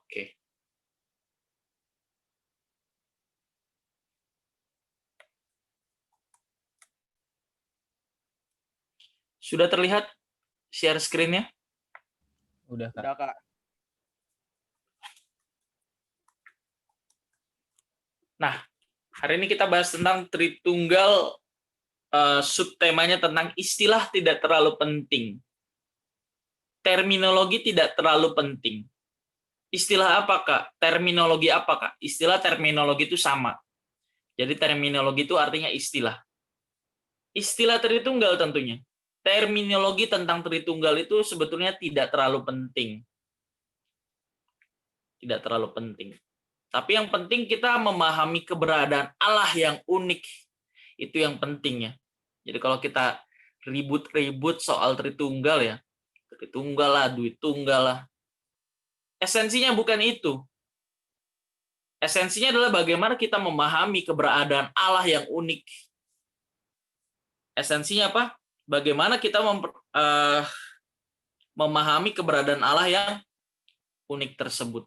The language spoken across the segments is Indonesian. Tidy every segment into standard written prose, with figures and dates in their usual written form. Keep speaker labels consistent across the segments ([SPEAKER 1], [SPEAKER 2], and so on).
[SPEAKER 1] Oke. Sudah terlihat share screen-nya?
[SPEAKER 2] Udah, Kak.
[SPEAKER 3] Udah, Kak.
[SPEAKER 1] Nah, hari ini kita bahas tentang Tritunggal, subtemanya tentang istilah tidak terlalu penting. Terminologi tidak terlalu penting. Istilah apa, Kak? Terminologi apa, Kak? Istilah terminologi itu sama. Jadi terminologi itu artinya istilah. Istilah Tritunggal tentunya. Terminologi tentang Tritunggal itu sebetulnya tidak terlalu penting. Tidak terlalu penting. Tapi yang penting kita memahami keberadaan Allah yang unik. Itu yang pentingnya. Jadi kalau kita ribut-ribut soal Tritunggal ya, Tritunggal lah, duit tunggal lah. Esensinya bukan itu. Esensinya adalah bagaimana kita memahami keberadaan Allah yang unik. Esensinya apa? Bagaimana kita memahami keberadaan Allah yang unik tersebut.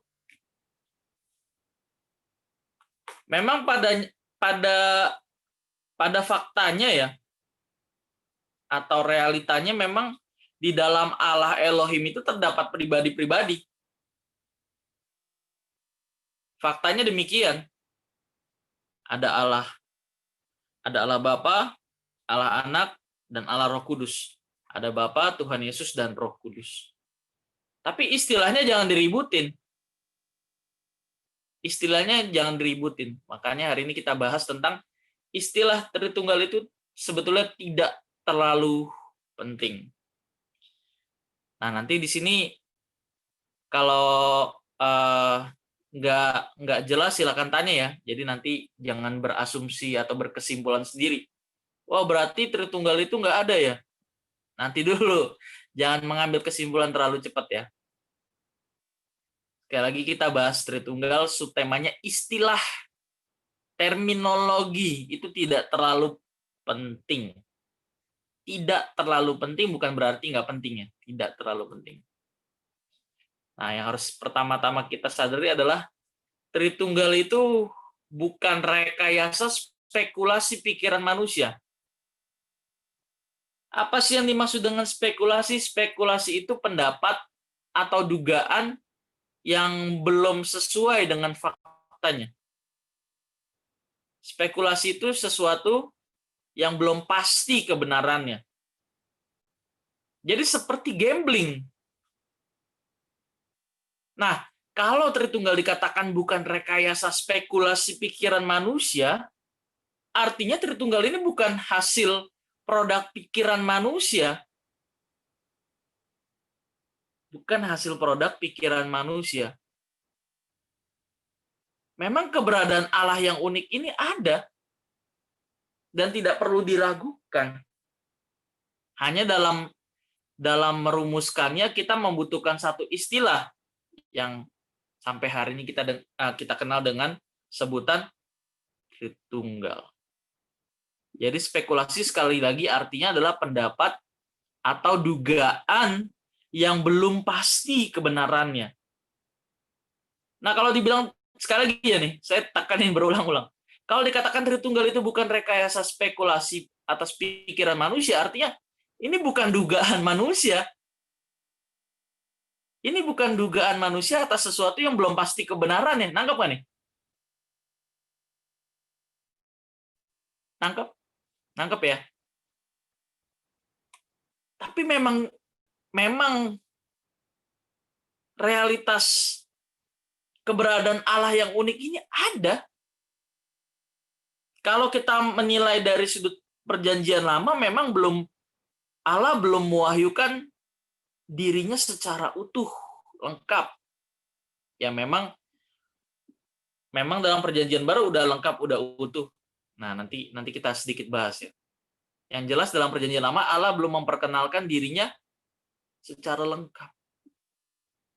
[SPEAKER 1] Memang pada faktanya ya, atau realitanya memang di dalam Allah Elohim itu terdapat pribadi-pribadi. Faktanya demikian. Ada Allah Bapa, Allah Anak, dan Allah Roh Kudus. Ada Bapa, Tuhan Yesus, dan Roh Kudus. Tapi istilahnya jangan diributin. Istilahnya jangan diributin. Makanya hari ini kita bahas tentang istilah Tritunggal itu sebetulnya tidak terlalu penting. Nah, nanti di sini kalau nggak jelas silakan tanya ya. Jadi nanti jangan berasumsi atau berkesimpulan sendiri. Wah, berarti Tritunggal itu nggak ada ya? Nanti dulu. Jangan mengambil kesimpulan terlalu cepat ya. Sekali lagi kita bahas Tritunggal, subtemanya istilah, terminologi itu tidak terlalu penting. Tidak terlalu penting bukan berarti nggak penting ya. Tidak terlalu penting. Nah, yang harus pertama-tama kita sadari adalah Tritunggal itu bukan rekayasa spekulasi pikiran manusia. Apa sih yang dimaksud dengan spekulasi? Spekulasi itu pendapat atau dugaan yang belum sesuai dengan faktanya. Spekulasi itu sesuatu yang belum pasti kebenarannya. Jadi seperti gambling. Nah, kalau Tritunggal dikatakan bukan rekayasa spekulasi pikiran manusia, artinya Tritunggal ini bukan hasil produk pikiran manusia. Bukan hasil produk pikiran manusia. Memang keberadaan Allah yang unik ini ada dan tidak perlu diragukan. Hanya dalam merumuskannya kita membutuhkan satu istilah yang sampai hari ini kita kenal dengan sebutan Tritunggal. Jadi spekulasi sekali lagi artinya adalah pendapat atau dugaan yang belum pasti kebenarannya. Nah, kalau dibilang sekali lagi ya nih, saya tekanin berulang-ulang. Kalau dikatakan Tritunggal itu bukan rekayasa spekulasi atas pikiran manusia, artinya ini bukan dugaan manusia. Ini bukan dugaan manusia atas sesuatu yang belum pasti kebenarannya. Nangkep nggak nih? Nangkep? Nangkep ya? Tapi memang realitas keberadaan Allah yang unik ini ada. Kalau kita menilai dari sudut perjanjian lama, memang Allah belum mewahyukan dirinya secara utuh, lengkap. Ya memang dalam perjanjian baru udah lengkap, udah utuh. Nah, nanti kita sedikit bahas ya. Yang jelas dalam perjanjian lama Allah belum memperkenalkan dirinya secara lengkap.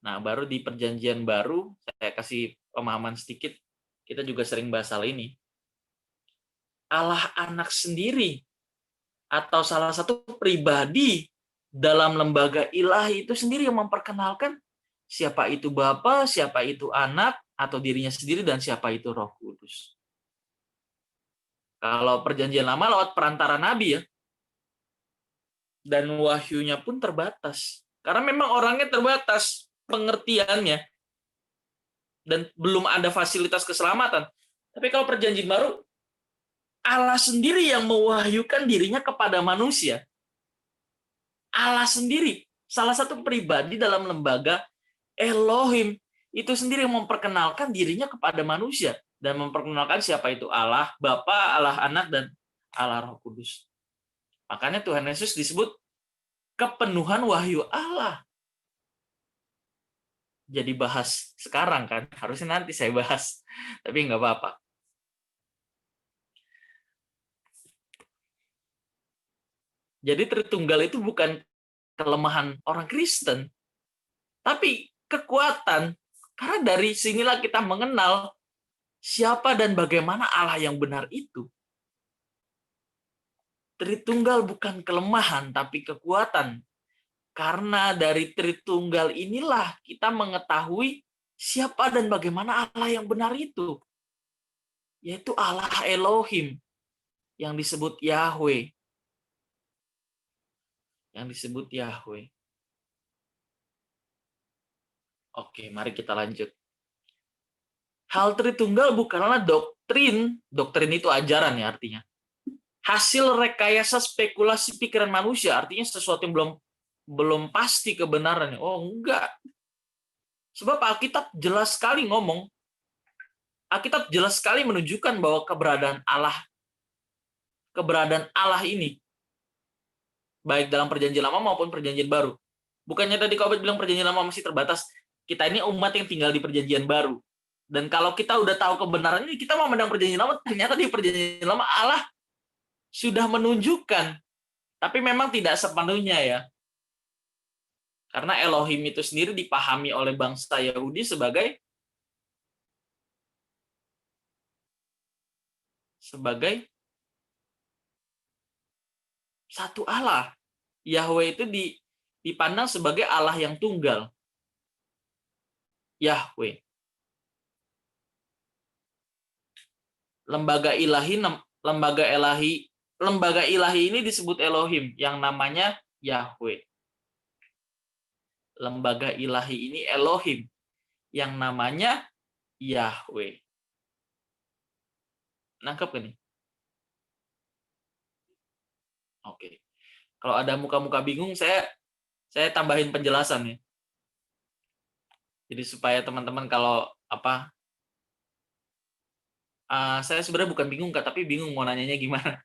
[SPEAKER 1] Nah, baru di perjanjian baru, saya kasih pemahaman sedikit, kita juga sering bahas hal ini. Allah anak sendiri, atau salah satu pribadi dalam lembaga ilahi itu sendiri yang memperkenalkan siapa itu Bapa, siapa itu Anak atau dirinya sendiri, dan siapa itu Roh Kudus. Kalau perjanjian lama lewat perantara nabi ya, dan wahyunya pun terbatas. Karena memang orangnya terbatas pengertiannya dan belum ada fasilitas keselamatan. Tapi kalau perjanjian baru, Allah sendiri yang mewahyukan dirinya kepada manusia. Allah sendiri, salah satu pribadi dalam lembaga Elohim, itu sendiri yang memperkenalkan dirinya kepada manusia dan memperkenalkan siapa itu Allah Bapa, Allah Anak, dan Allah Roh Kudus. Makanya Tuhan Yesus disebut kepenuhan wahyu Allah. Jadi bahas sekarang kan, harusnya nanti saya bahas, tapi nggak apa-apa. Jadi Tritunggal itu bukan kelemahan orang Kristen, tapi kekuatan. Karena dari sinilah kita mengenal siapa dan bagaimana Allah yang benar itu. Tritunggal bukan kelemahan, tapi kekuatan. Karena dari Tritunggal inilah kita mengetahui siapa dan bagaimana Allah yang benar itu. Yaitu Allah Elohim, yang disebut Yahweh. Yang disebut Yahweh. Oke, mari kita lanjut. Hal Tritunggal bukanlah doktrin. Doktrin itu ajaran ya artinya. Hasil rekayasa spekulasi pikiran manusia, artinya sesuatu yang belum pasti kebenarannya. Oh, enggak. Sebab Alkitab jelas sekali ngomong. Alkitab jelas sekali menunjukkan bahwa keberadaan Allah ini baik dalam perjanjian lama maupun perjanjian baru. Bukannya tadi kau bilang perjanjian lama masih terbatas. Kita ini umat yang tinggal di perjanjian baru. Dan kalau kita udah tahu kebenaran ini, kita mau memandang perjanjian lama, ternyata di perjanjian lama Allah sudah menunjukkan. Tapi memang tidak sepenuhnya ya. Karena Elohim itu sendiri dipahami oleh bangsa Yahudi sebagai satu Allah. Yahweh itu dipandang sebagai Allah yang tunggal. Yahweh. Lembaga ilahi ini disebut Elohim, yang namanya Yahweh. Lembaga ilahi ini Elohim, yang namanya Yahweh. Nangkep kan nih? Oke. Kalau ada muka-muka bingung, saya tambahin penjelasan ya. Jadi supaya teman-teman kalau saya sebenarnya bukan bingung Kak, tapi bingung mau nanyanya gimana.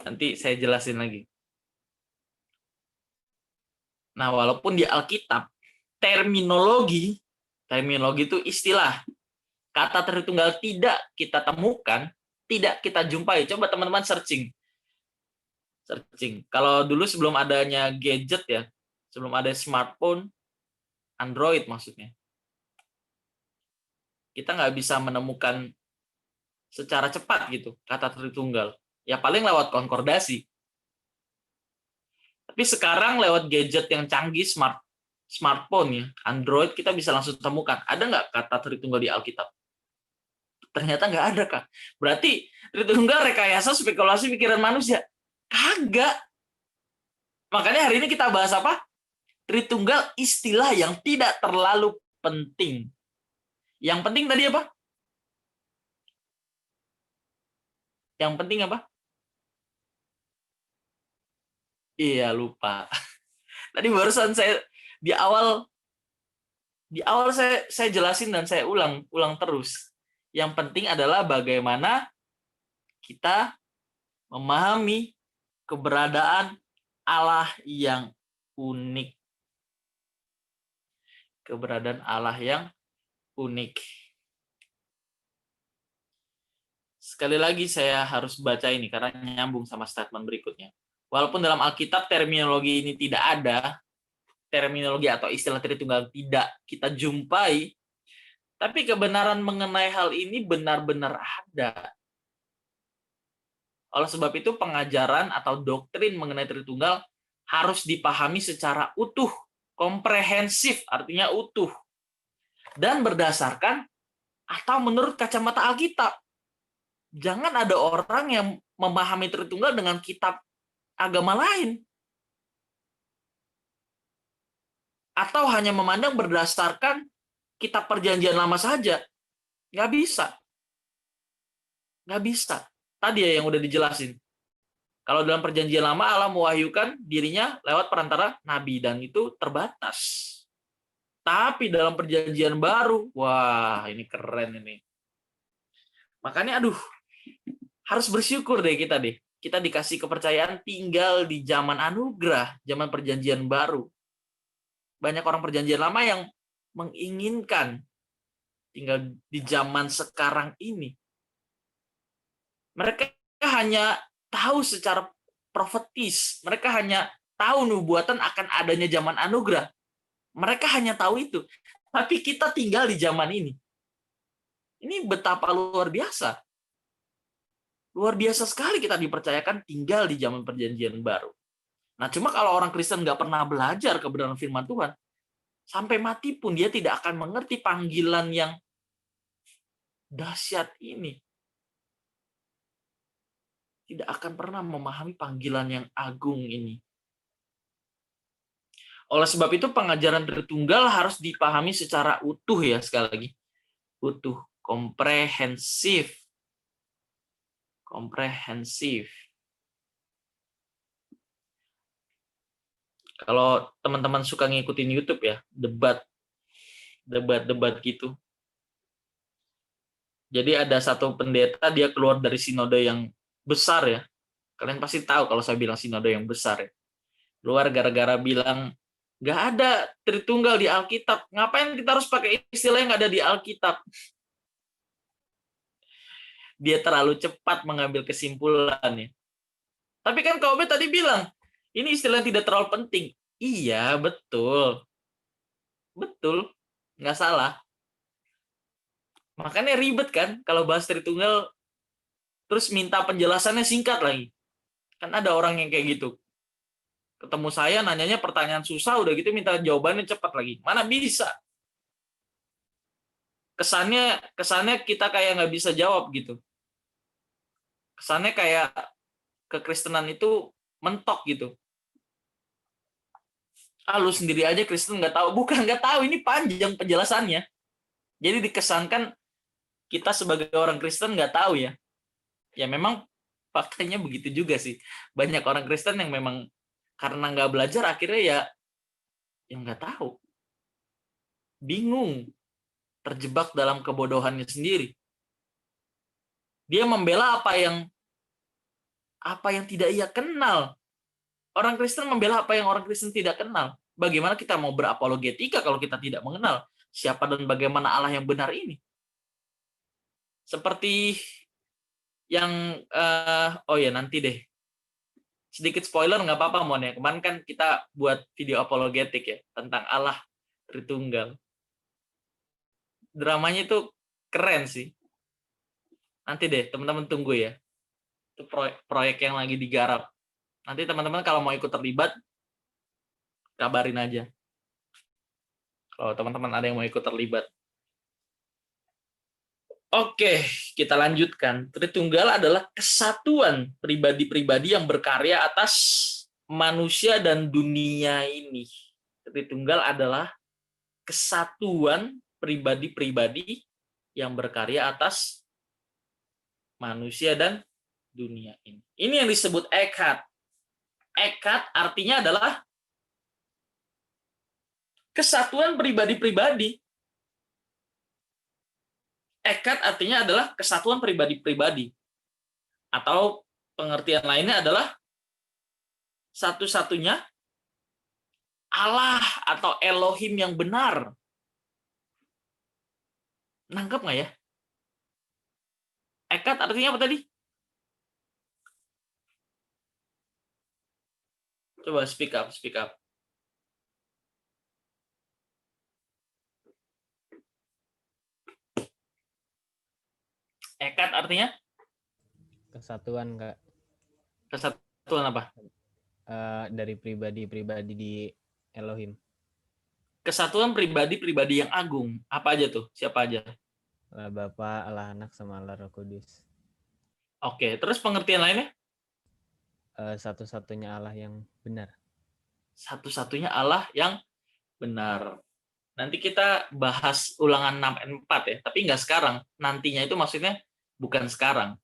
[SPEAKER 1] Nanti saya jelasin lagi. Nah, walaupun di Alkitab terminologi itu istilah. Kata Tritunggal tidak kita temukan, tidak kita jumpai. Coba teman-teman searching. Kalau dulu sebelum adanya gadget ya, sebelum ada smartphone, Android maksudnya, kita nggak bisa menemukan secara cepat gitu kata Tritunggal. Ya paling lewat konkordasi. Tapi sekarang lewat gadget yang canggih, smartphone ya, Android, kita bisa langsung temukan. Ada nggak kata Tritunggal di Alkitab? Ternyata nggak ada, Kak. Berarti Tritunggal rekayasa spekulasi pikiran manusia. Kagak. Makanya hari ini kita bahas apa? Tritunggal istilah yang tidak terlalu penting. Yang penting tadi apa? Yang penting apa? Iya, lupa. Tadi barusan saya di awal saya jelasin dan saya ulang terus. Yang penting adalah bagaimana kita memahami keberadaan Allah yang unik. Keberadaan Allah yang unik. Sekali lagi saya harus baca ini karena nyambung sama statement berikutnya. Walaupun dalam Alkitab terminologi ini tidak ada, terminologi atau istilah Tritunggal tidak kita jumpai, tapi kebenaran mengenai hal ini benar-benar ada. Oleh sebab itu pengajaran atau doktrin mengenai Tritunggal harus dipahami secara utuh komprehensif artinya utuh, dan berdasarkan atau menurut kacamata Alkitab. Jangan ada orang yang memahami Tritunggal dengan kitab agama lain. Atau hanya memandang berdasarkan kitab perjanjian lama saja. Nggak bisa. Nggak bisa. Tadi ya yang udah dijelasin. Kalau dalam perjanjian lama, Allah mewahyukan dirinya lewat perantara nabi, dan itu terbatas. Tapi dalam perjanjian baru, wah ini keren ini. Makanya harus bersyukur deh kita deh. Kita dikasih kepercayaan tinggal di zaman anugerah, zaman perjanjian baru. Banyak orang perjanjian lama yang menginginkan tinggal di zaman sekarang ini. Mereka hanya tahu secara profetis. Mereka hanya tahu nubuatan akan adanya zaman anugerah. Mereka hanya tahu itu. Tapi kita tinggal di zaman ini. Ini betapa luar biasa. Luar biasa sekali kita dipercayakan tinggal di zaman perjanjian baru. Nah, cuma kalau orang Kristen nggak pernah belajar kebenaran firman Tuhan, sampai mati pun dia tidak akan mengerti panggilan yang dahsyat ini. Tidak akan pernah memahami panggilan yang agung ini. Oleh sebab itu pengajaran Tritunggal harus dipahami secara utuh ya, sekali lagi. Utuh, komprehensif. Komprehensif. Kalau teman-teman suka ngikutin YouTube ya, debat gitu. Jadi ada satu pendeta, dia keluar dari sinode yang besar ya. Kalian pasti tahu kalau saya bilang sinode yang besar ya. Keluar gara-gara bilang, nggak ada Tritunggal di Alkitab. Ngapain kita harus pakai istilah yang ada di Alkitab? Dia terlalu cepat mengambil kesimpulan ya. Tapi kan KOB tadi bilang, ini istilah yang tidak terlalu penting. Iya, betul. Betul. Nggak salah. Makanya ribet kan kalau bahas Tritunggal terus minta penjelasannya singkat lagi. Kan ada orang yang kayak gitu. Ketemu saya nanyanya pertanyaan susah, udah gitu minta jawabannya cepat lagi. Mana bisa? Kesannya kita kayak nggak bisa jawab gitu. Kesannya kayak kekristenan itu mentok gitu. Lu sendiri aja Kristen nggak tahu. Bukan nggak tahu, ini panjang penjelasannya. Jadi dikesankan kita sebagai orang Kristen nggak tahu ya. Ya memang faktanya begitu juga sih. Banyak orang Kristen yang memang karena nggak belajar akhirnya ya yang nggak tahu. Bingung. Terjebak dalam kebodohannya sendiri. Dia membela apa yang tidak ia kenal. Orang Kristen membela apa yang orang Kristen tidak kenal. Bagaimana kita mau berapologetika kalau kita tidak mengenal siapa dan bagaimana Allah yang benar ini? Seperti yang nanti deh. Sedikit spoiler nggak apa-apa Mon ya. Kemarin kan kita buat video apologetik ya tentang Allah Tritunggal. Dramanya itu keren sih. Nanti deh teman-teman tunggu ya. Itu proyek yang lagi digarap. Nanti teman-teman kalau mau ikut terlibat, kabarin aja. Kalau teman-teman ada yang mau ikut terlibat. Oke, kita lanjutkan. Tritunggal adalah kesatuan pribadi-pribadi yang berkarya atas manusia dan dunia ini. Tritunggal adalah kesatuan pribadi-pribadi yang berkarya atas manusia dan dunia ini. Ini yang disebut ekad. Ekad artinya adalah kesatuan pribadi-pribadi. Ekad artinya adalah kesatuan pribadi-pribadi. Atau pengertian lainnya adalah satu-satunya Allah atau Elohim yang benar. Nangkep nggak ya? Ekad artinya apa tadi? Coba speak up. Ekad artinya?
[SPEAKER 2] Kesatuan, Kak.
[SPEAKER 1] Kesatuan apa?
[SPEAKER 2] Dari pribadi-pribadi di Elohim.
[SPEAKER 1] kesatuan pribadi-pribadi yang agung. Apa aja tuh? Siapa aja?
[SPEAKER 2] Allah Bapa, Allah Anak, sama Allah Roh Kudus.
[SPEAKER 1] Oke, terus pengertian lainnya?
[SPEAKER 2] Satu-satunya Allah yang benar.
[SPEAKER 1] Satu-satunya Allah yang benar. Nanti kita bahas ulangan 6 dan 4 ya, tapi nggak sekarang. Nantinya itu maksudnya bukan sekarang.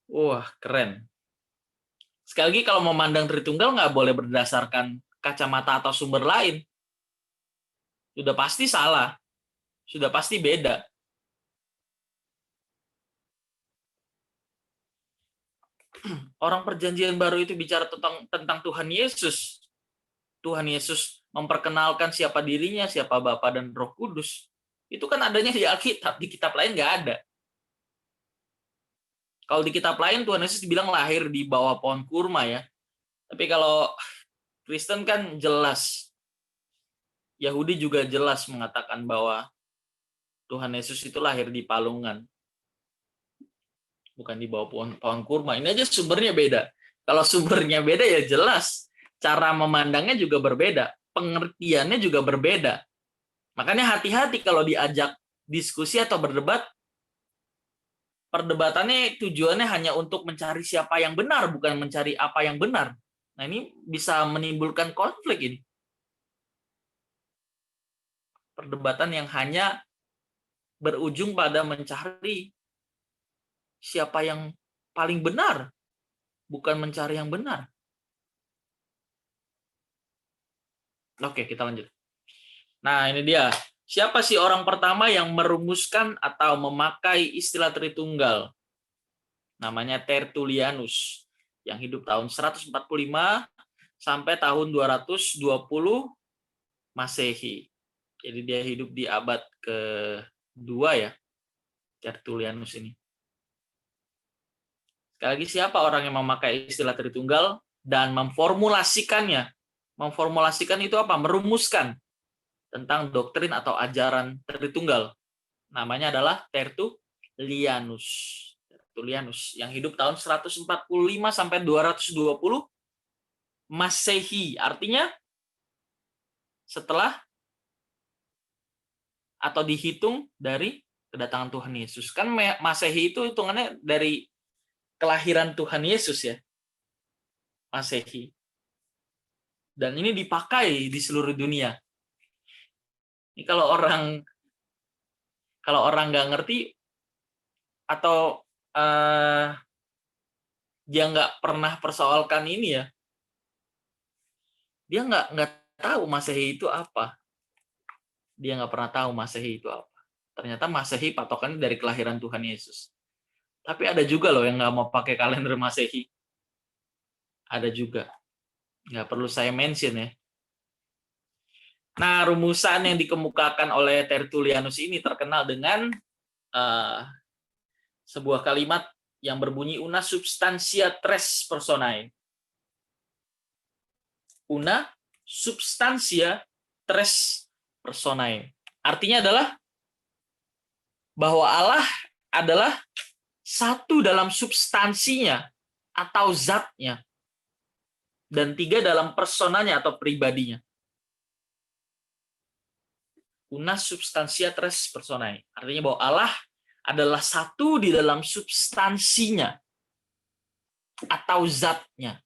[SPEAKER 1] Wah, keren. Sekali lagi kalau memandang Tritunggal nggak boleh berdasarkan kacamata atau sumber lain. Sudah pasti salah. Sudah pasti beda. Orang perjanjian baru itu bicara tentang Tuhan Yesus. Tuhan Yesus memperkenalkan siapa dirinya, siapa Bapa dan Roh Kudus. Itu kan adanya di Alkitab, di kitab lain nggak ada. Kalau di kitab lain Tuhan Yesus dibilang lahir di bawah pohon kurma ya. Tapi kalau Kristen kan jelas. Yahudi juga jelas mengatakan bahwa Tuhan Yesus itu lahir di palungan. Bukan di bawah pohon kurma. Ini aja sumbernya beda. Kalau sumbernya beda ya jelas. Cara memandangnya juga berbeda. Pengertiannya juga berbeda. Makanya hati-hati kalau diajak diskusi atau berdebat. Perdebatannya tujuannya hanya untuk mencari siapa yang benar, bukan mencari apa yang benar. Nah ini bisa menimbulkan konflik ini. Perdebatan yang hanya berujung pada mencari siapa yang paling benar, bukan mencari yang benar. Oke, kita lanjut. Nah, ini dia. Siapa sih orang pertama yang merumuskan atau memakai istilah Tritunggal? Namanya Tertullianus, yang hidup tahun 145 sampai tahun 220 Masehi. Jadi dia hidup di abad ke-2 ya, Tertullianus ini. Sekali lagi, siapa orang yang memakai istilah Tritunggal dan memformulasikannya? Memformulasikan itu apa? Merumuskan tentang doktrin atau ajaran Tritunggal. Namanya adalah Tertullianus. Tertullianus yang hidup tahun 145 sampai 220 Masehi. Artinya setelah atau dihitung dari kedatangan Tuhan Yesus. Kan Masehi itu hitungannya dari kelahiran Tuhan Yesus ya. Masehi. Dan ini dipakai di seluruh dunia. Ini kalau orang nggak ngerti atau dia nggak pernah persoalkan ini ya, dia nggak tahu Masehi itu apa. Dia nggak pernah tahu Masehi itu apa. Ternyata Masehi patokannya dari kelahiran Tuhan Yesus. Tapi ada juga loh yang nggak mau pakai kalender Masehi. Ada juga. Nggak perlu saya mention ya. Nah, rumusan yang dikemukakan oleh Tertullianus ini terkenal dengan sebuah kalimat yang berbunyi una substantia tres personae. Una substantia tres personae. Artinya adalah bahwa Allah adalah satu dalam substansinya atau zatnya, dan tiga dalam personanya atau pribadinya. Una substantia tres personae. Artinya bahwa Allah adalah satu di dalam substansinya atau zatnya.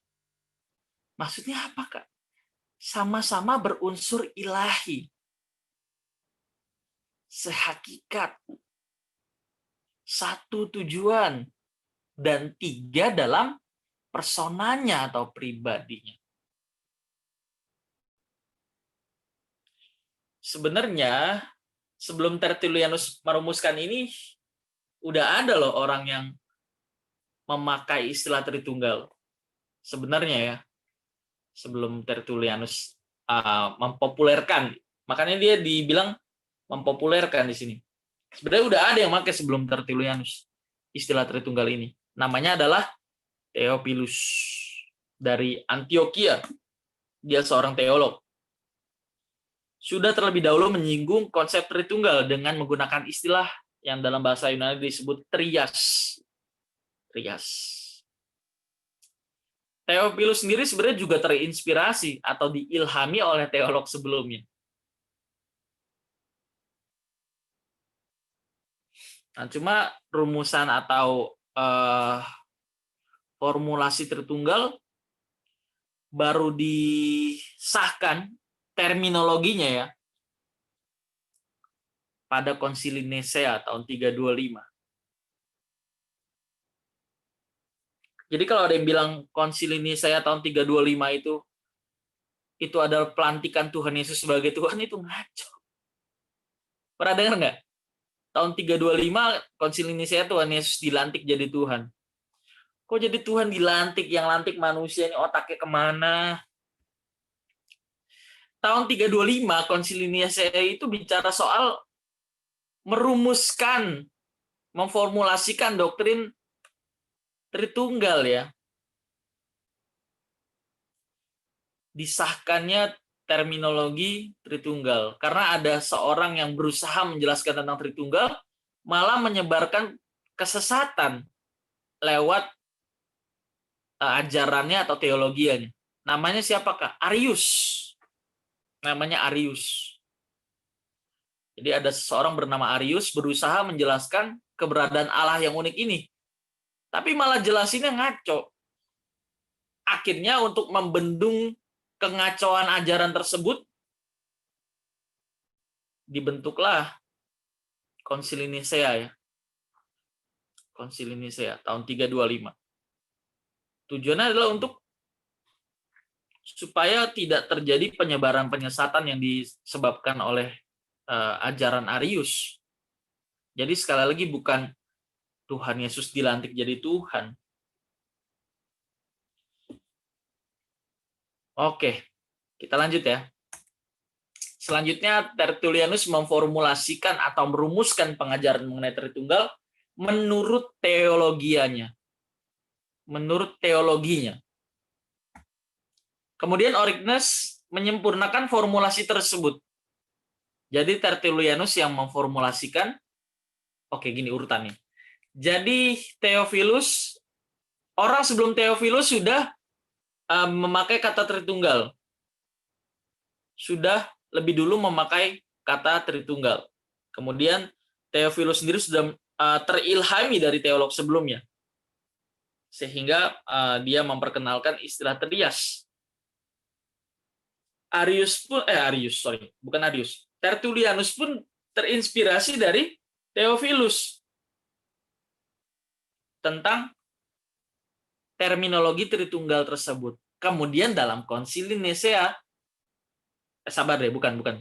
[SPEAKER 1] Maksudnya apa, Kak? Sama-sama berunsur ilahi. Sehakikat. Satu tujuan. Dan tiga dalam personanya atau pribadinya. Sebenarnya sebelum Tertullianus merumuskan ini udah ada loh orang yang memakai istilah Tritunggal. Sebenarnya ya, sebelum Tertullianus mempopulerkan. Makanya dia dibilang mempopulerkan di sini. Sebenarnya udah ada yang pakai sebelum Tertullianus istilah Tritunggal ini. Namanya adalah Theophilus dari Antioquia. Dia seorang teolog. Sudah terlebih dahulu menyinggung konsep Tritunggal dengan menggunakan istilah yang dalam bahasa Yunani disebut trias. Trias. Theophilus sendiri sebenarnya juga terinspirasi atau diilhami oleh teolog sebelumnya. Nah, cuma rumusan atau formulasi Tritunggal baru disahkan terminologinya ya pada Konsili Nisea tahun 325. Jadi kalau ada yang bilang Konsili Nisea tahun 325 itu adalah pelantikan Tuhan Yesus sebagai Tuhan, itu ngaco. Pernah dengar nggak? Tahun 325 Konsili Nisea Tuhan Yesus dilantik jadi Tuhan. Kok jadi Tuhan dilantik? Yang lantik manusia, ini otaknya kemana? Tahun 325 Konsili Nisea itu bicara soal merumuskan, memformulasikan doktrin Tritunggal ya. Disahkannya terminologi Tritunggal. Karena ada seorang yang berusaha menjelaskan tentang Tritunggal, malah menyebarkan kesesatan lewat ajarannya atau teologianya. Namanya siapakah? Arius. Namanya Arius. Jadi ada seseorang bernama Arius berusaha menjelaskan keberadaan Allah yang unik ini. Tapi malah jelasinnya ngaco. Akhirnya untuk membendung kengacauan ajaran tersebut, dibentuklah Konsili Nisea ya. Konsili Nisea tahun 325. Tujuannya adalah untuk supaya tidak terjadi penyebaran penyesatan yang disebabkan oleh ajaran Arius. Jadi sekali lagi bukan Tuhan Yesus dilantik jadi Tuhan. Oke, kita lanjut ya. Selanjutnya Tertullianus memformulasikan atau merumuskan pengajaran mengenai Tritunggal menurut teologianya. Menurut teologinya. Kemudian Origenes menyempurnakan formulasi tersebut. Jadi Tertullianus yang memformulasikan, oke gini urutannya. Jadi Theophilus, orang sebelum Theophilus sudah memakai kata Tritunggal. Sudah lebih dulu memakai kata Tritunggal. Kemudian Theophilus sendiri sudah terilhami dari teolog sebelumnya. Sehingga dia memperkenalkan istilah trias. Tertullianus pun terinspirasi dari Theophilus tentang terminologi Tritunggal tersebut. Kemudian dalam Konsili Nisea, bukan.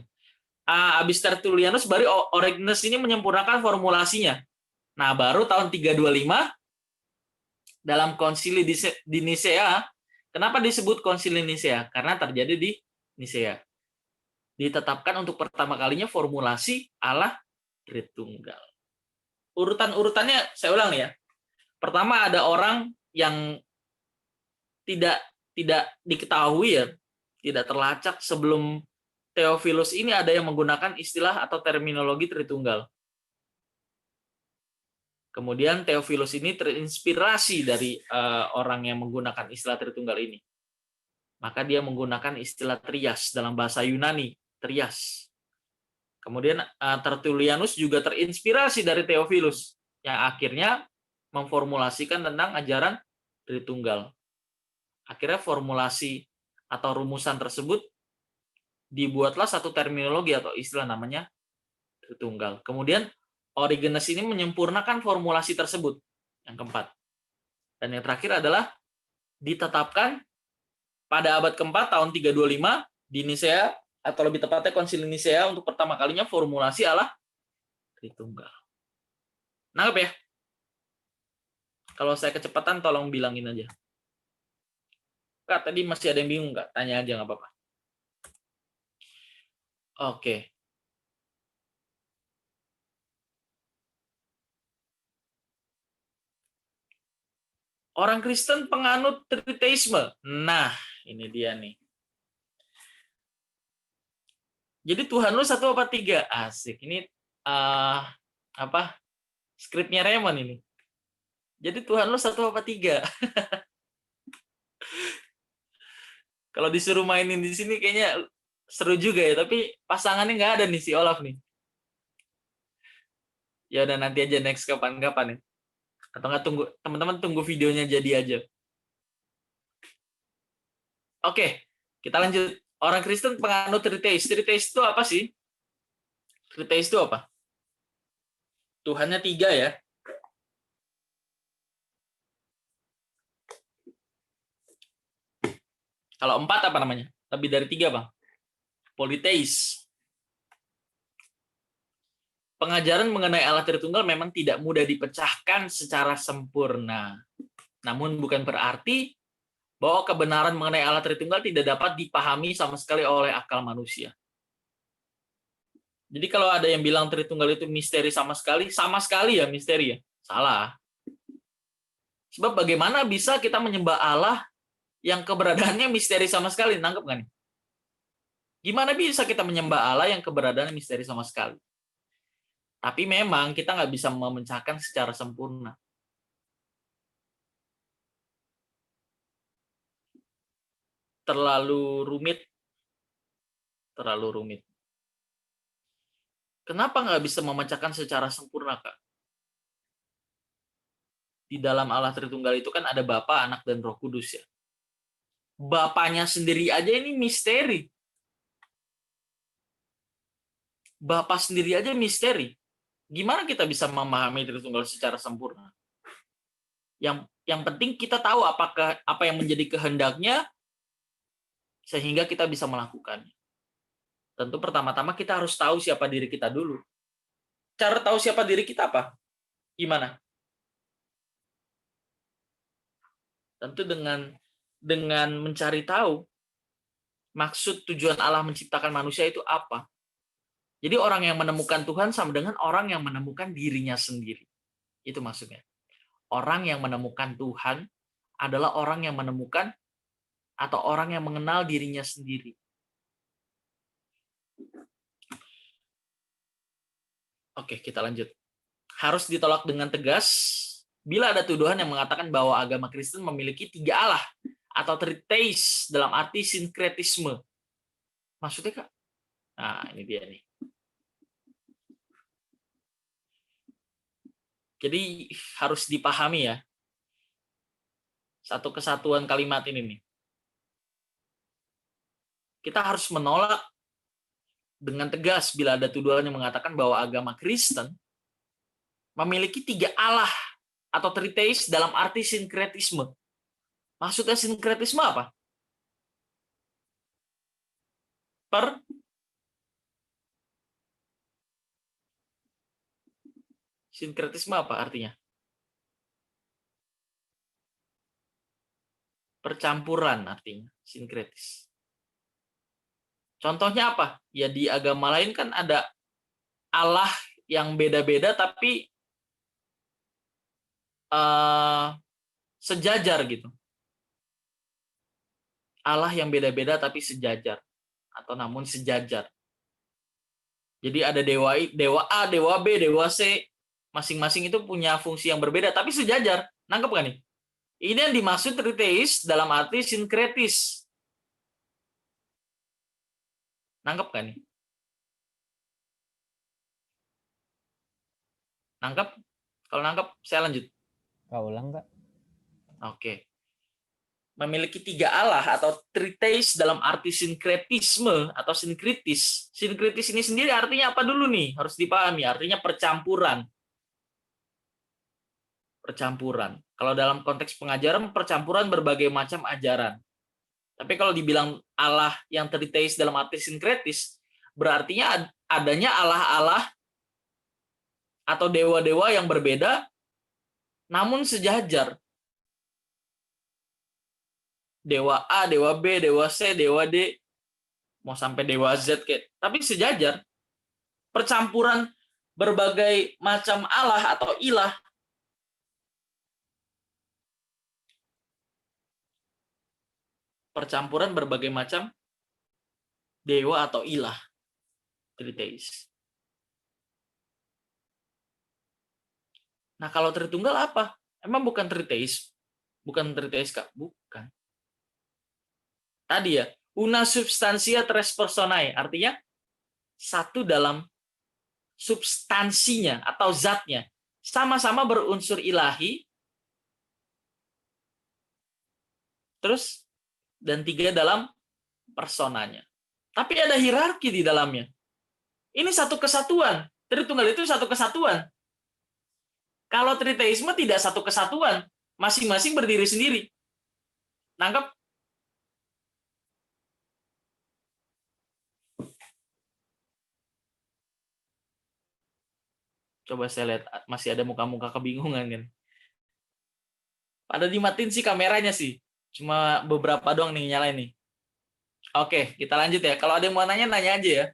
[SPEAKER 1] Abis Tertullianus, baru Origenes ini menyempurnakan formulasinya. Nah, baru tahun 325 dalam Konsili di Nisea, kenapa disebut Konsili Nisea? Karena terjadi di Nisea. Ditetapkan untuk pertama kalinya formulasi Allah Tritunggal. Urutan-urutannya saya ulang ya. Pertama ada orang yang tidak diketahui ya, tidak terlacak sebelum Theophilus ini ada yang menggunakan istilah atau terminologi Tritunggal. Kemudian Theophilus ini terinspirasi dari orang yang menggunakan istilah Tritunggal ini. Maka dia menggunakan istilah trias dalam bahasa Yunani, trias. Kemudian Tertullianus juga terinspirasi dari Theophilus yang akhirnya memformulasikan tentang ajaran Tritunggal. Akhirnya formulasi atau rumusan tersebut dibuatlah satu terminologi atau istilah namanya Tritunggal. Kemudian Origenes ini menyempurnakan formulasi tersebut, yang keempat. Dan yang terakhir adalah ditetapkan pada abad keempat tahun 325 di Nisea, atau lebih tepatnya Konsili Nisea, untuk pertama kalinya formulasi Allah Tritunggal. Nangkep ya? Kalau saya kecepatan tolong bilangin aja. Kak, tadi masih ada yang bingung nggak? Tanya aja nggak apa-apa. Oke. Orang Kristen penganut triteisme. Nah, ini dia nih. Jadi Tuhan lu satu apa tiga? Asik. Ini skripnya Raymond ini. Jadi Tuhan lu satu apa tiga? Kalau disuruh mainin di sini kayaknya seru juga ya, tapi pasangannya nggak ada nih si Olaf nih. Ya udah nanti aja next kapan-kapan ya. Atau nggak tunggu teman-teman tunggu videonya jadi aja. Oke, kita lanjut. Orang Kristen penganut triteis. Triteis itu apa sih? Triteis itu apa? Tuhannya 3 ya. Kalau 4 apa namanya? Lebih dari 3 Bang. Politeis. Pengajaran mengenai Allah Tritunggal memang tidak mudah dipecahkan secara sempurna. Namun bukan berarti bahwa kebenaran mengenai Allah Tritunggal tidak dapat dipahami sama sekali oleh akal manusia. Jadi kalau ada yang bilang Tritunggal itu misteri sama sekali ya misteri ya. Salah. Sebab bagaimana bisa kita menyembah Allah yang keberadaannya misteri sama sekali? Nangkep nggak nih? Gimana bisa kita menyembah Allah yang keberadaannya misteri sama sekali? Tapi memang kita nggak bisa memecahkan secara sempurna. Terlalu rumit. Kenapa nggak bisa memecahkan secara sempurna, Kak? Di dalam Allah Tritunggal itu kan ada Bapa, Anak, dan Roh Kudus ya. Bapaknya sendiri aja ini misteri. Bapa sendiri aja misteri. Gimana kita bisa memahami Tritunggal secara sempurna? Yang penting kita tahu apa yang menjadi kehendaknya sehingga kita bisa melakukannya. Tentu pertama-tama kita harus tahu siapa diri kita dulu. Cara tahu siapa diri kita apa? Gimana? Tentu dengan mencari tahu maksud tujuan Allah menciptakan manusia itu apa. Jadi orang yang menemukan Tuhan sama dengan orang yang menemukan dirinya sendiri. Itu maksudnya. Orang yang menemukan Tuhan adalah orang yang menemukan atau orang yang mengenal dirinya sendiri. Oke, kita lanjut. Harus ditolak dengan tegas bila ada tuduhan yang mengatakan bahwa agama Kristen memiliki 3 Allah atau triteis dalam arti sinkretisme. Maksudnya, Kak? Nah, ini dia nih. Jadi harus dipahami ya. Satu kesatuan kalimat ini nih. Kita harus menolak dengan tegas bila ada tuduhan yang mengatakan bahwa agama Kristen memiliki 3 Allah atau triteis dalam arti sinkretisme. Maksudnya sinkretisme apa? Sinkretisme apa artinya? Percampuran artinya, sinkretis. Contohnya apa? Ya di agama lain kan ada Allah yang beda-beda tapi sejajar gitu. Allah yang beda-beda tapi sejajar atau namun sejajar. Jadi ada dewa A, dewa B, dewa C, masing-masing itu punya fungsi yang berbeda tapi sejajar. Nangkep kan nih? Ini yang dimaksud triteis dalam arti sinkretis. Nangkep kan nih? Nangkep? Kalau nangkep, saya lanjut.
[SPEAKER 2] Kau ulang, Kak?
[SPEAKER 1] Oke. Memiliki 3 Allah atau triteis dalam arti sinkretisme atau sinkritis. Sinkritis ini sendiri artinya apa dulu nih? Harus dipahami. Artinya percampuran. Percampuran. Kalau dalam konteks pengajaran, percampuran berbagai macam ajaran. Tapi kalau dibilang Allah yang triteis dalam arti sinkretis, berartinya adanya Allah-Allah atau dewa-dewa yang berbeda, namun sejajar. Dewa A, dewa B, dewa C, dewa D, mau sampai dewa Z, tapi sejajar. Percampuran berbagai macam Allah atau ilah. Percampuran berbagai macam dewa atau ilah. Triteis. Nah, kalau Tritunggal apa? Emang bukan triteis? Bukan triteis, Kak? Bukan. Tadi ya, una substantia tres personae, artinya satu dalam substansinya atau zatnya. Sama-sama berunsur ilahi, terus dan tiga dalam personanya. Tapi ada hierarki di dalamnya. Ini satu kesatuan. Tritunggal itu satu kesatuan. Kalau triteisme tidak satu kesatuan, masing-masing berdiri sendiri. Nangkep? Coba saya lihat, masih ada muka-muka kebingungan kan. Pada dimatiin sih kameranya sih. Cuma beberapa doang nih nyalain nih. Oke, kita lanjut ya. Kalau ada yang mau nanya, nanya aja ya.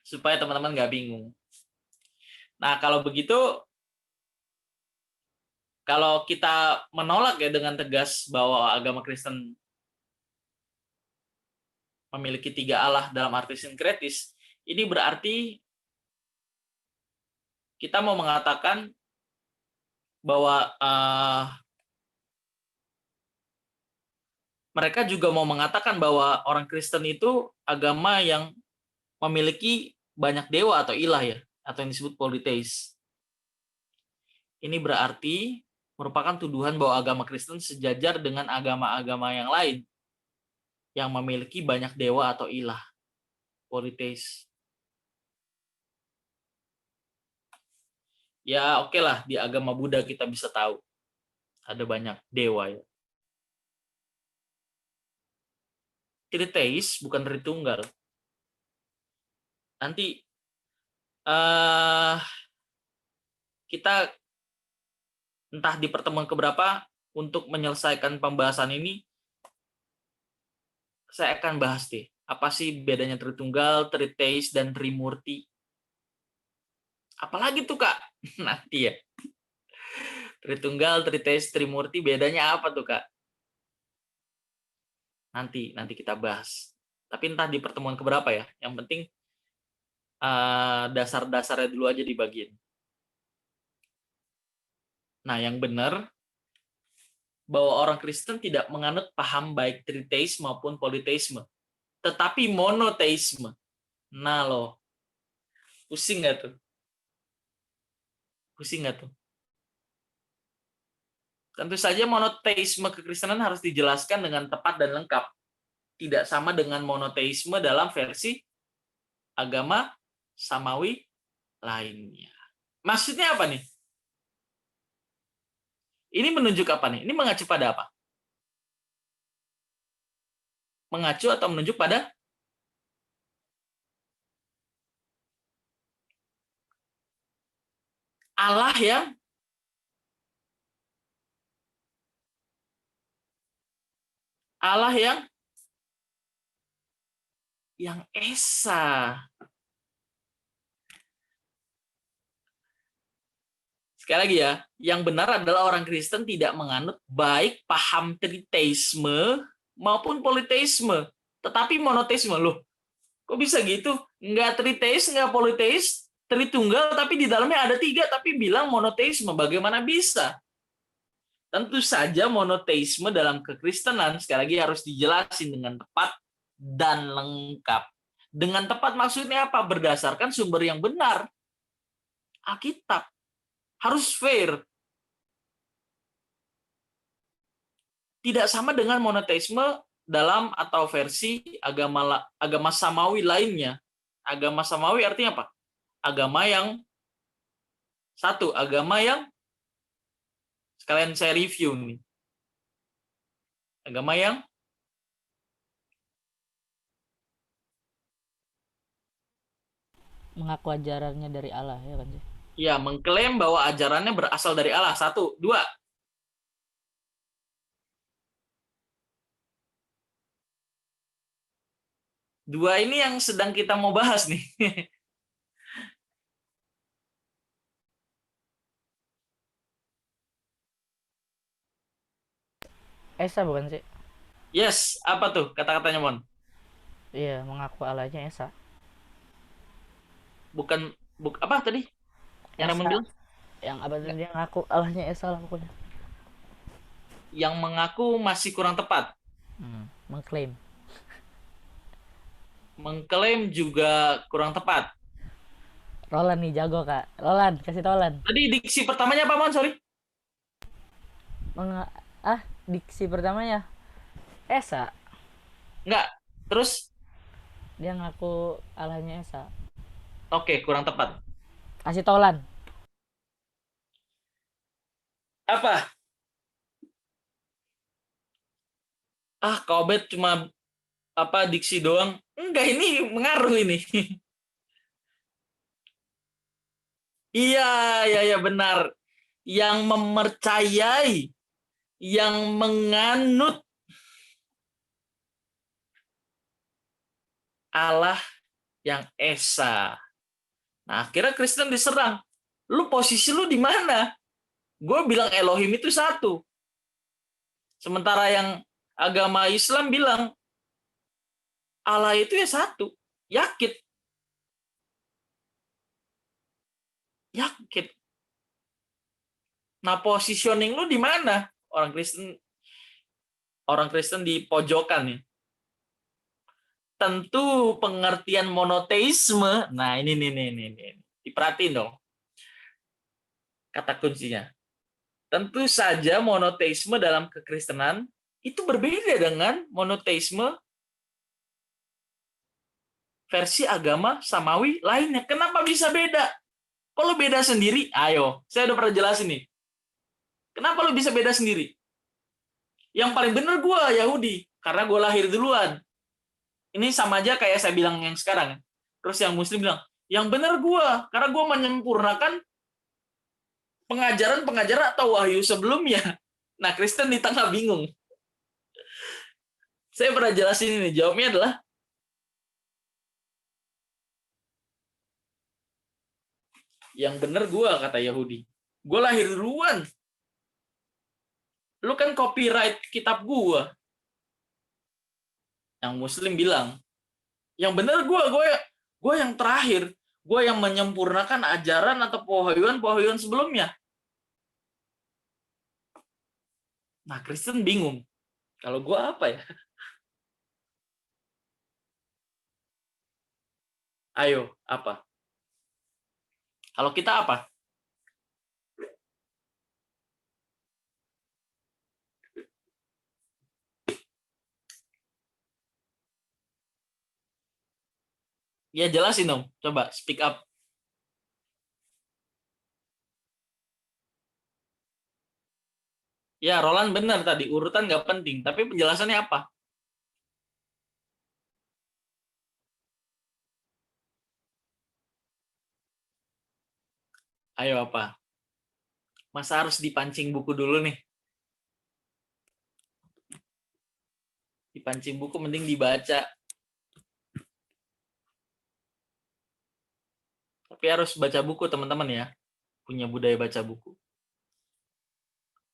[SPEAKER 1] Supaya teman-teman nggak bingung. Nah, kalau begitu, kalau kita menolak ya dengan tegas bahwa agama Kristen memiliki tiga Allah dalam arti sinkretis, ini berarti kita mau mengatakan bahwa mereka juga mau mengatakan bahwa orang Kristen itu agama yang memiliki banyak dewa atau ilah ya, atau yang disebut politeis. Ini berarti merupakan tuduhan bahwa agama Kristen sejajar dengan agama-agama yang lain yang memiliki banyak dewa atau ilah, politeis. Ya oke lah, di agama Buddha kita bisa tahu ada banyak dewa ya. Triteis bukan Tritunggal. Nanti kita entah di pertemuan keberapa untuk menyelesaikan pembahasan ini, saya akan bahas deh apa sih bedanya Tritunggal, Triteis, dan Trimurti. Apalagi tuh Kak? Nanti ya. Tritunggal, Triteis, Trimurti bedanya apa tuh Kak? Nanti kita bahas. Tapi entah di pertemuan keberapa ya. Yang penting dasar-dasarnya dulu aja dibagiin. Nah, yang benar bahwa orang Kristen tidak menganut paham baik triteis maupun politeisme, tetapi monoteisme. Nah loh, pusing nggak tuh? Pusing nggak tuh? Tentu saja monoteisme kekristenan harus dijelaskan dengan tepat dan lengkap. Tidak sama dengan monoteisme dalam versi agama samawi lainnya. Maksudnya apa nih? Ini menunjuk apa nih? Ini mengacu pada apa? Mengacu atau menunjuk pada Allah yang esa. Sekali lagi ya, yang benar adalah orang Kristen tidak menganut baik paham triteisme maupun politeisme, tetapi monoteisme. Loh, kok bisa gitu? Nggak triteis, nggak politeis, Tritunggal, tapi di dalamnya ada tiga, tapi bilang monoteisme. Bagaimana bisa? Tentu saja monoteisme dalam kekristenan, sekali lagi harus dijelasin dengan tepat dan lengkap. Dengan tepat maksudnya apa? Berdasarkan sumber yang benar. Alkitab. Harus fair. Tidak sama dengan monoteisme dalam atau versi agama samawi lainnya. Agama samawi artinya apa? Agama yang satu, agama yang sekalian saya review nih. Agama yang
[SPEAKER 3] mengaku ajarannya dari Allah ya kan?
[SPEAKER 1] Ya, mengklaim bahwa ajarannya berasal dari Allah. Satu, dua. Dua ini yang sedang kita mau bahas nih.
[SPEAKER 3] Esa bukan sih?
[SPEAKER 1] Yes, apa tuh kata-katanya, Mon?
[SPEAKER 3] Iya, mengaku Allahnya Esa.
[SPEAKER 1] Bukan, apa tadi? Yang Ramon bilang?
[SPEAKER 3] Yang apa tadi dia ngaku Allahnya Esa lah pokoknya.
[SPEAKER 1] Yang mengaku masih kurang tepat.
[SPEAKER 3] Mengklaim.
[SPEAKER 1] Mengklaim juga kurang tepat.
[SPEAKER 3] Roland nih jago kak. Roland, kasih tau Roland.
[SPEAKER 1] Tadi diksi pertamanya apa, Mon? Sorry.
[SPEAKER 3] Diksi pertamanya Esa.
[SPEAKER 1] Enggak. Terus,
[SPEAKER 3] Dia ngaku Allahnya Esa.
[SPEAKER 1] oke, kurang tepat.
[SPEAKER 3] Kasih tau Lan.
[SPEAKER 1] Apa? Kau bet cuma diksi doang. Enggak, ini mengaruh ini. Iya, benar. Yang mempercayai, yang menganut Allah yang Esa. Nah, akhirnya Kristen diserang. Lu posisi lu di mana? Gue bilang Elohim itu satu. Sementara yang agama Islam bilang Allah itu ya satu. Yakin. Nah, positioning lu di mana? Orang Kristen di pojokan ya. Tentu pengertian monoteisme. Nah, ini. Diperhatiin dong. Kata kuncinya. Tentu saja monoteisme dalam kekristenan itu berbeda dengan monoteisme versi agama samawi lainnya. Kenapa bisa beda? Kalau beda sendiri, ayo. Saya udah pernah jelasin nih. Kenapa lu bisa beda sendiri? Yang paling benar gue Yahudi. Karena gue lahir duluan. Ini sama aja kayak saya bilang yang sekarang. Terus yang Muslim bilang, yang benar gue. Karena gue menyempurnakan pengajaran atau wahyu sebelumnya. Nah, Kristen di tengah bingung. Saya pernah jelasin ini. Jawabnya adalah, yang benar gue, kata Yahudi. Gue lahir duluan. Lu kan copyright kitab gue. Yang Muslim bilang, yang benar gue yang terakhir. Gue yang menyempurnakan ajaran atau pohyuan sebelumnya. Nah, Kristen bingung. Kalau gue apa ya? Ayo, apa? Kalau kita apa? Ya jelasin dong. Coba speak up. Ya, Roland benar tadi. Urutan nggak penting. Tapi penjelasannya apa? Ayo apa? Masa harus dipancing buku dulu nih? Dipancing buku mending dibaca. Tapi harus baca buku teman-teman ya. Punya budaya baca buku.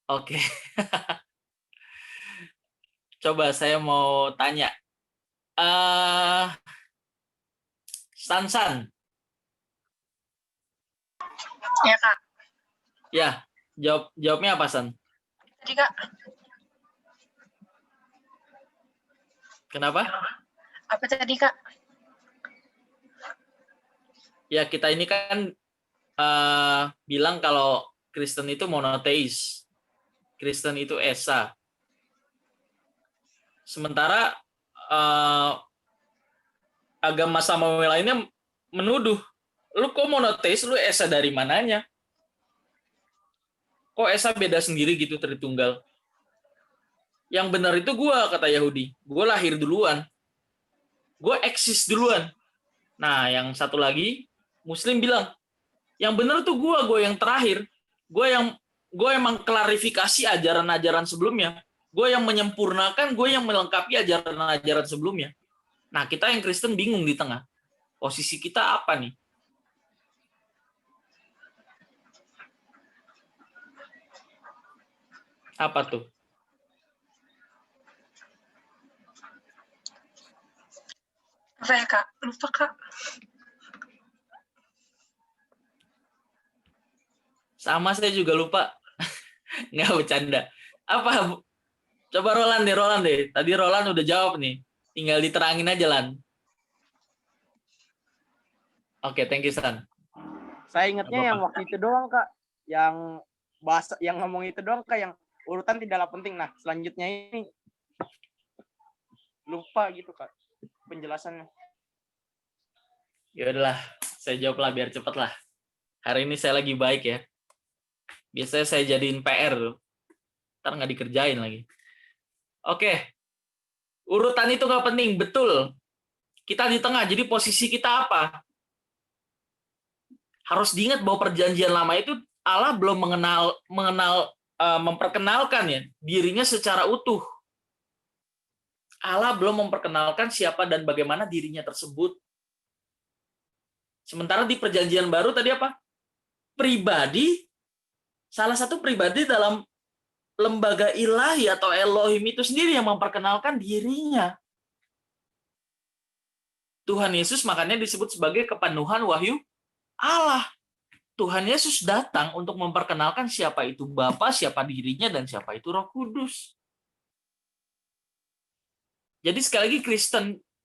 [SPEAKER 1] Oke. Coba saya mau tanya. San.
[SPEAKER 4] Ya kak.
[SPEAKER 1] Ya, jawabnya apa San?
[SPEAKER 4] Tadi kak.
[SPEAKER 1] Kenapa?
[SPEAKER 4] Apa tadi kak?
[SPEAKER 1] Ya, kita ini kan bilang kalau Kristen itu monoteis. Kristen itu Esa. Sementara agama samawi lainnya menuduh, lu kok monoteis, lu Esa dari mananya? Kok Esa beda sendiri gitu, Tritunggal? Yang benar itu gua, kata Yahudi. Gua lahir duluan. Gua eksis duluan. Nah, yang satu lagi, Muslim bilang, yang benar tuh gua yang terakhir. Gua yang mengklarifikasi ajaran-ajaran sebelumnya. Gue yang menyempurnakan, gue yang melengkapi ajaran-ajaran sebelumnya. Nah, kita yang Kristen bingung di tengah. Posisi kita apa nih? Apa tuh?
[SPEAKER 4] Apa ya kak? Lupa kak.
[SPEAKER 1] Sama, saya juga lupa. Nggak bercanda. Apa? Coba Roland deh. Tadi Roland udah jawab nih. Tinggal diterangin aja, Lan. Oke, thank you, San.
[SPEAKER 5] Saya ingatnya
[SPEAKER 1] Apa-apa.
[SPEAKER 5] yang waktu itu doang, Kak. Yang bahasa yang ngomong itu doang, Kak, yang urutan tidaklah penting. Nah, selanjutnya ini lupa gitu, Kak, penjelasannya.
[SPEAKER 1] Ya udahlah, saya jawab lah biar cepet lah. Hari ini saya lagi baik ya. Biasanya saya jadiin PR tuh. Ntar nggak dikerjain lagi. Oke. Urutan itu nggak penting, betul. Kita di tengah, jadi posisi kita apa? Harus diingat bahwa perjanjian lama itu Allah belum memperkenalkan ya dirinya secara utuh. Allah belum memperkenalkan siapa dan bagaimana dirinya tersebut. Sementara di perjanjian baru tadi apa? Pribadi, salah satu pribadi dalam lembaga ilahi atau Elohim itu sendiri yang memperkenalkan dirinya. Tuhan Yesus makanya disebut sebagai kepenuhan wahyu Allah. Tuhan Yesus datang untuk memperkenalkan siapa itu Bapa, siapa dirinya, dan siapa itu Roh Kudus. Jadi sekali lagi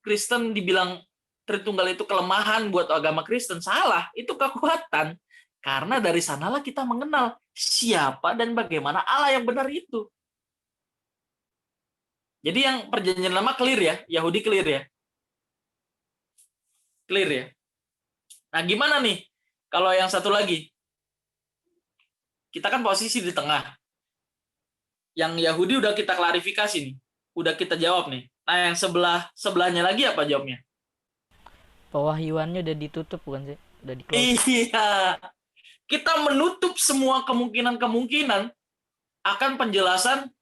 [SPEAKER 1] Kristen dibilang Tritunggal itu kelemahan buat agama Kristen, salah. Itu kekuatan. Karena dari sanalah kita mengenal siapa dan bagaimana Allah yang benar itu. Jadi yang perjanjian lama clear ya, Yahudi clear ya. Clear ya. Nah, gimana nih kalau yang satu lagi? Kita kan posisi di tengah. Yang Yahudi udah kita klarifikasi nih. Udah kita jawab nih. Nah, yang sebelahnya lagi apa jawabnya?
[SPEAKER 3] Pewahyuannya udah ditutup bukan sih? Udah di-close.
[SPEAKER 1] Iya. Kita menutup semua kemungkinan-kemungkinan akan penjelasan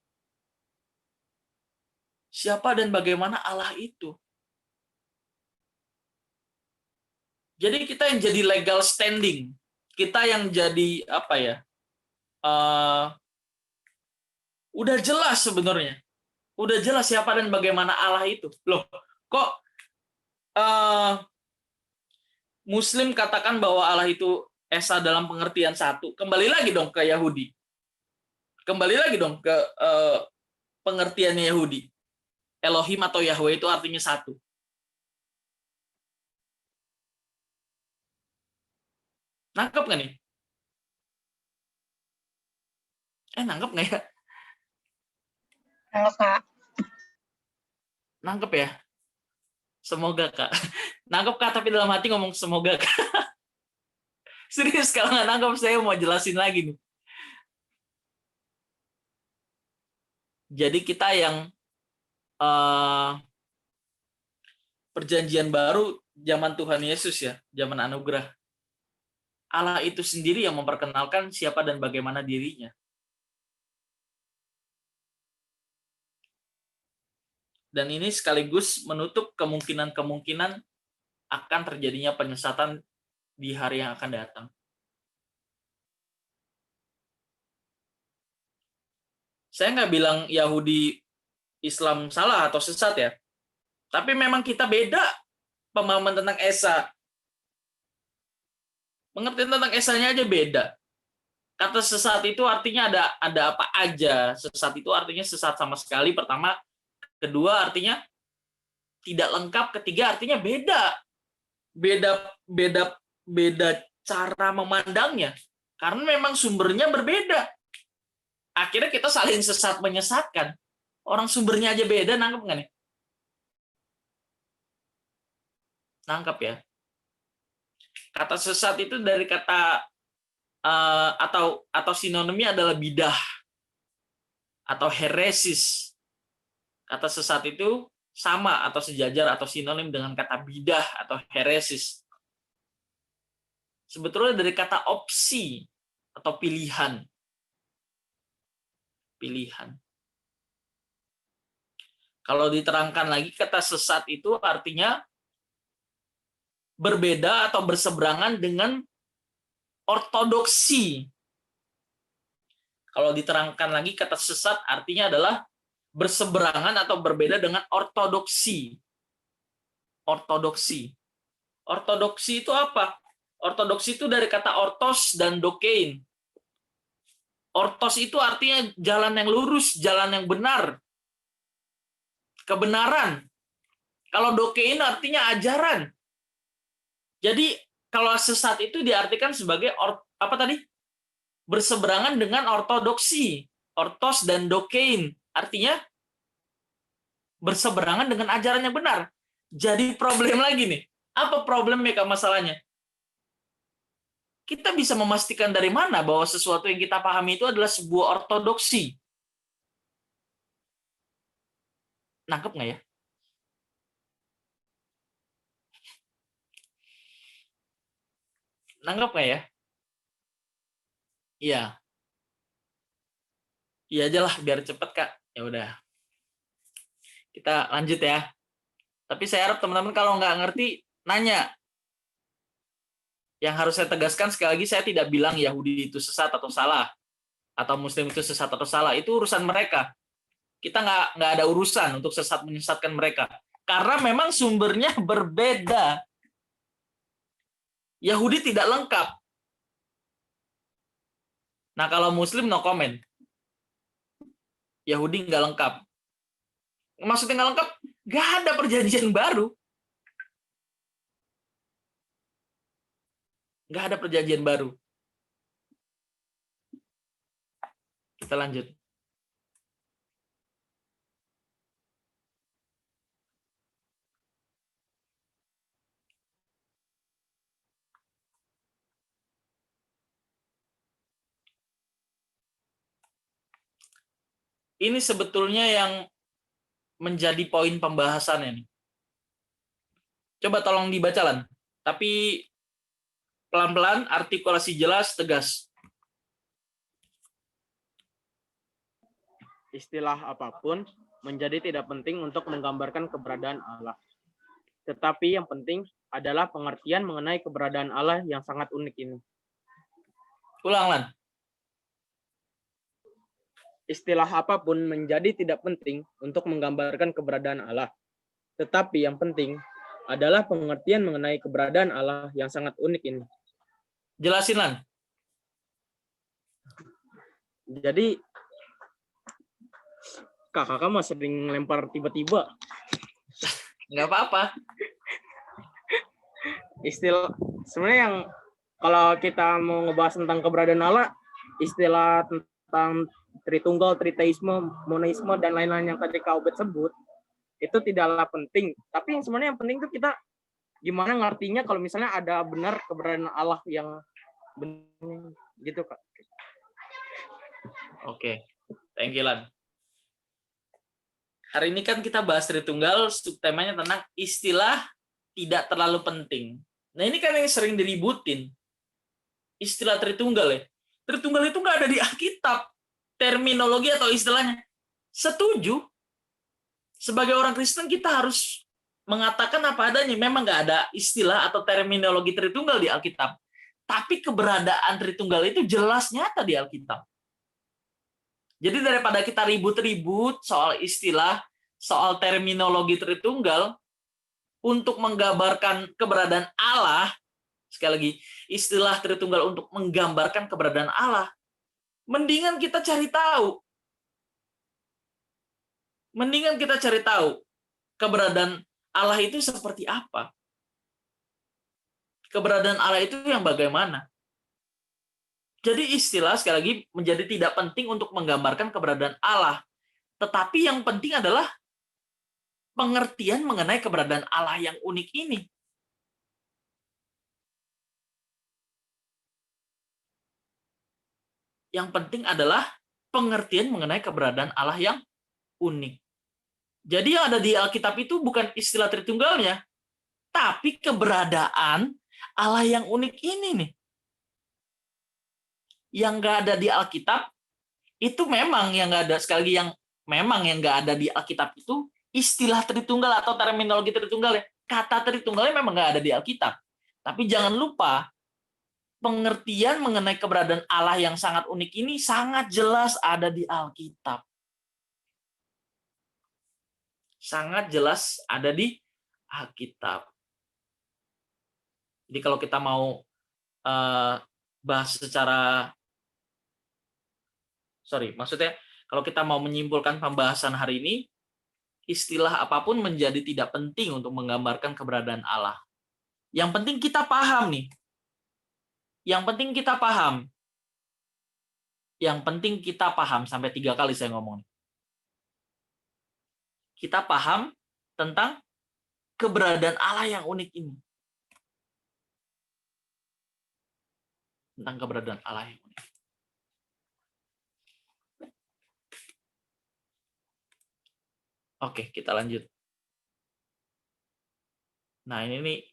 [SPEAKER 1] siapa dan bagaimana Allah itu. Jadi kita yang jadi legal standing, kita yang jadi apa ya? Udah jelas sebenarnya, udah jelas siapa dan bagaimana Allah itu. Loh, kok Muslim katakan bahwa Allah itu Esa dalam pengertian satu? Kembali lagi dong ke Yahudi, kembali lagi dong ke pengertiannya Yahudi. Elohim atau Yahweh itu artinya satu. Nangkep nggak nih? Nangkep nggak ya?
[SPEAKER 4] Nangkep, Kak.
[SPEAKER 1] Nangkep ya? Semoga, Kak. Nangkep, Kak, tapi dalam hati ngomong semoga, Kak. Serius, kalau nggak nangkep, saya mau jelasin lagi nih. Jadi kita yang perjanjian baru, zaman Tuhan Yesus ya, zaman anugerah. Allah itu sendiri yang memperkenalkan siapa dan bagaimana dirinya. Dan ini sekaligus menutup kemungkinan-kemungkinan akan terjadinya penyesatan di hari yang akan datang. Saya nggak bilang Yahudi Islam salah atau sesat ya. Tapi memang kita beda pemahaman tentang Esa. Pengertian tentang Esanya aja beda. Kata sesat itu artinya ada apa aja. Sesat itu artinya sesat sama sekali. Pertama, kedua artinya tidak lengkap, ketiga artinya beda. Beda cara memandangnya. Karena memang sumbernya berbeda. Akhirnya kita saling sesat menyesatkan. Orang sumbernya aja beda, nangkep nggak nih? Nangkep ya. Kata sesat itu dari kata atau sinonimnya adalah bidah atau heresis. Kata sesat itu sama atau sejajar atau sinonim dengan kata bidah atau heresis. Sebetulnya dari kata opsi atau pilihan. Pilihan. Kalau diterangkan lagi, kata sesat itu artinya berbeda atau berseberangan dengan ortodoksi. Kalau diterangkan lagi, kata sesat artinya adalah berseberangan atau berbeda dengan ortodoksi. Ortodoksi. Ortodoksi itu apa? Ortodoksi itu dari kata ortos dan dokein. Ortos itu artinya jalan yang lurus, jalan yang benar, kebenaran. Kalau dokein artinya ajaran. Jadi kalau sesat itu diartikan sebagai apa tadi? Berseberangan dengan ortodoksi. Ortos dan dokein. Artinya berseberangan dengan ajaran yang benar. Jadi problem lagi nih. Apa problemnya, Kak, masalahnya? Kita bisa memastikan dari mana bahwa sesuatu yang kita pahami itu adalah sebuah ortodoksi. Nangkep nggak ya? Nangkep nggak ya? Iya. Iya aja lah, biar cepet, Kak. Ya udah. Kita lanjut ya. Tapi saya harap teman-teman kalau nggak ngerti, nanya. Yang harus saya tegaskan sekali lagi, saya tidak bilang Yahudi itu sesat atau salah. Atau Muslim itu sesat atau salah. Itu urusan mereka. Kita nggak ada urusan untuk menyesatkan mereka. Karena memang sumbernya berbeda. Yahudi tidak lengkap. Nah, kalau Muslim no comment. Yahudi nggak lengkap. Maksudnya nggak lengkap? Nggak ada perjanjian baru. Nggak ada perjanjian baru. Kita lanjut. Ini sebetulnya yang menjadi poin pembahasannya nih. Coba tolong dibaca, Lan. Tapi pelan-pelan, artikulasi jelas, tegas.
[SPEAKER 5] Istilah apapun menjadi tidak penting untuk menggambarkan keberadaan Allah. Tetapi yang penting adalah pengertian mengenai keberadaan Allah yang sangat unik ini.
[SPEAKER 1] Ulang, Lan.
[SPEAKER 5] Istilah apapun menjadi tidak penting untuk menggambarkan keberadaan Allah. Tetapi yang penting adalah pengertian mengenai keberadaan Allah yang sangat unik ini.
[SPEAKER 1] Jelasin, Lan.
[SPEAKER 5] Jadi, kakak mah sering lempar tiba-tiba.
[SPEAKER 1] Nggak apa-apa.
[SPEAKER 5] Istilah, sebenarnya yang kalau kita mau ngebahas tentang keberadaan Allah, istilah tentang Tritunggal, Triteisme, Monoisme, dan lain-lain yang tadi Kak Ubed sebut, itu tidaklah penting. Tapi yang sebenarnya yang penting itu kita gimana ngartinya kalau misalnya ada benar keberadaan Allah yang benar gitu, Kak.
[SPEAKER 1] Oke. Thank you, Lan. Hari ini kan kita bahas Tritunggal, subtemanya tentang istilah tidak terlalu penting. Nah, ini kan yang sering diributin. Istilah Tritunggal ya. Tritunggal itu nggak ada di Alkitab. Terminologi atau istilahnya. Setuju. Sebagai orang Kristen kita harus mengatakan apa adanya. Memang nggak ada istilah atau terminologi Tritunggal di Alkitab. Tapi keberadaan Tritunggal itu jelas nyata di Alkitab. Jadi daripada kita ribut-ribut soal istilah, soal terminologi Tritunggal, untuk menggambarkan keberadaan Allah, sekali lagi, istilah Tritunggal untuk menggambarkan keberadaan Allah, mendingan kita cari tahu. Mendingan kita cari tahu keberadaan Allah itu seperti apa. Keberadaan Allah itu yang bagaimana. Jadi istilah sekali lagi menjadi tidak penting untuk menggambarkan keberadaan Allah. Tetapi yang penting adalah pengertian mengenai keberadaan Allah yang unik ini. Yang penting adalah pengertian mengenai keberadaan Allah yang unik. Jadi yang ada di Alkitab itu bukan istilah Tritunggalnya, tapi keberadaan Allah yang unik ini nih. Yang nggak ada di Alkitab, itu memang yang nggak ada, sekali lagi yang memang yang nggak ada di Alkitab itu istilah Tritunggal atau terminologi Tritunggal ya. Kata Tritunggalnya memang nggak ada di Alkitab. Tapi jangan lupa, pengertian mengenai keberadaan Allah yang sangat unik ini sangat jelas ada di Alkitab. Sangat jelas ada di Alkitab. Jadi kalau kita mau bahas secara maksudnya kalau kita mau menyimpulkan pembahasan hari ini, istilah apapun menjadi tidak penting untuk menggambarkan keberadaan Allah. Yang penting kita paham nih. Yang penting kita paham. Yang penting kita paham, sampai 3 kali saya ngomong. Kita paham tentang keberadaan Allah yang unik ini. Tentang keberadaan Allah yang unik. Oke, kita lanjut. Nah, ini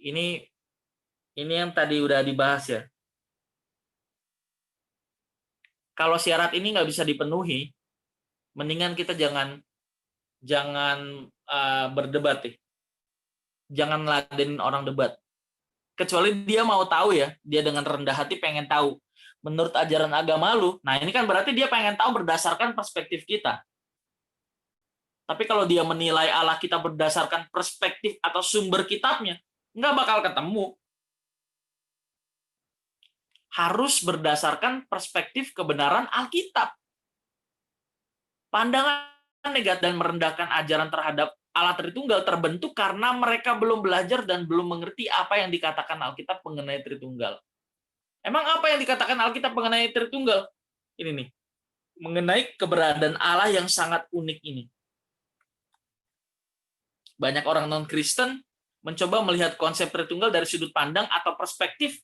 [SPEAKER 1] yang tadi udah dibahas ya. Kalau syarat ini nggak bisa dipenuhi, mendingan kita jangan berdebat ya. Jangan ladenin orang debat. Kecuali dia mau tahu ya, dia dengan rendah hati pengen tahu. Menurut ajaran agama lu, nah ini kan berarti dia pengen tahu berdasarkan perspektif kita. Tapi kalau dia menilai Allah kita berdasarkan perspektif atau sumber kitabnya, nggak bakal ketemu. Harus berdasarkan perspektif kebenaran Alkitab. Pandangan negatif dan merendahkan ajaran terhadap Allah Tritunggal terbentuk karena mereka belum belajar dan belum mengerti apa yang dikatakan Alkitab mengenai Tritunggal. Emang apa yang dikatakan Alkitab mengenai Tritunggal? Ini nih, mengenai keberadaan Allah yang sangat unik ini. Banyak orang non-Kristen mencoba melihat konsep Tritunggal dari sudut pandang atau perspektif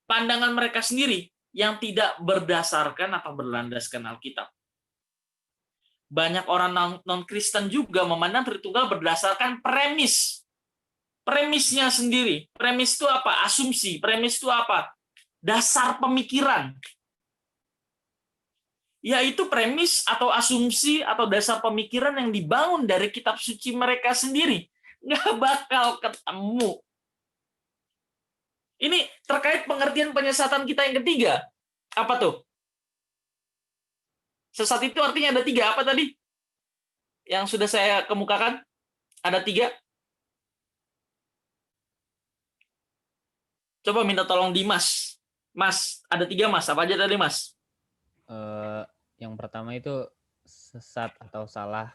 [SPEAKER 1] pandangan mereka sendiri yang tidak berdasarkan atau berlandaskan Alkitab. Banyak orang non-Kristen juga memandang Tritunggal berdasarkan premis. Premisnya sendiri. Premis itu apa? Asumsi. Premis itu apa? Dasar pemikiran. Yaitu premis atau asumsi atau dasar pemikiran yang dibangun dari kitab suci mereka sendiri. Nggak bakal ketemu. Ini terkait pengertian penyesatan kita yang ketiga. Apa tuh? Sesat itu artinya ada 3. Apa tadi? Yang sudah saya kemukakan? Ada 3. Coba minta tolong Dimas. Mas, ada 3 Mas. Apa aja tadi Mas?
[SPEAKER 2] Yang pertama itu sesat atau salah.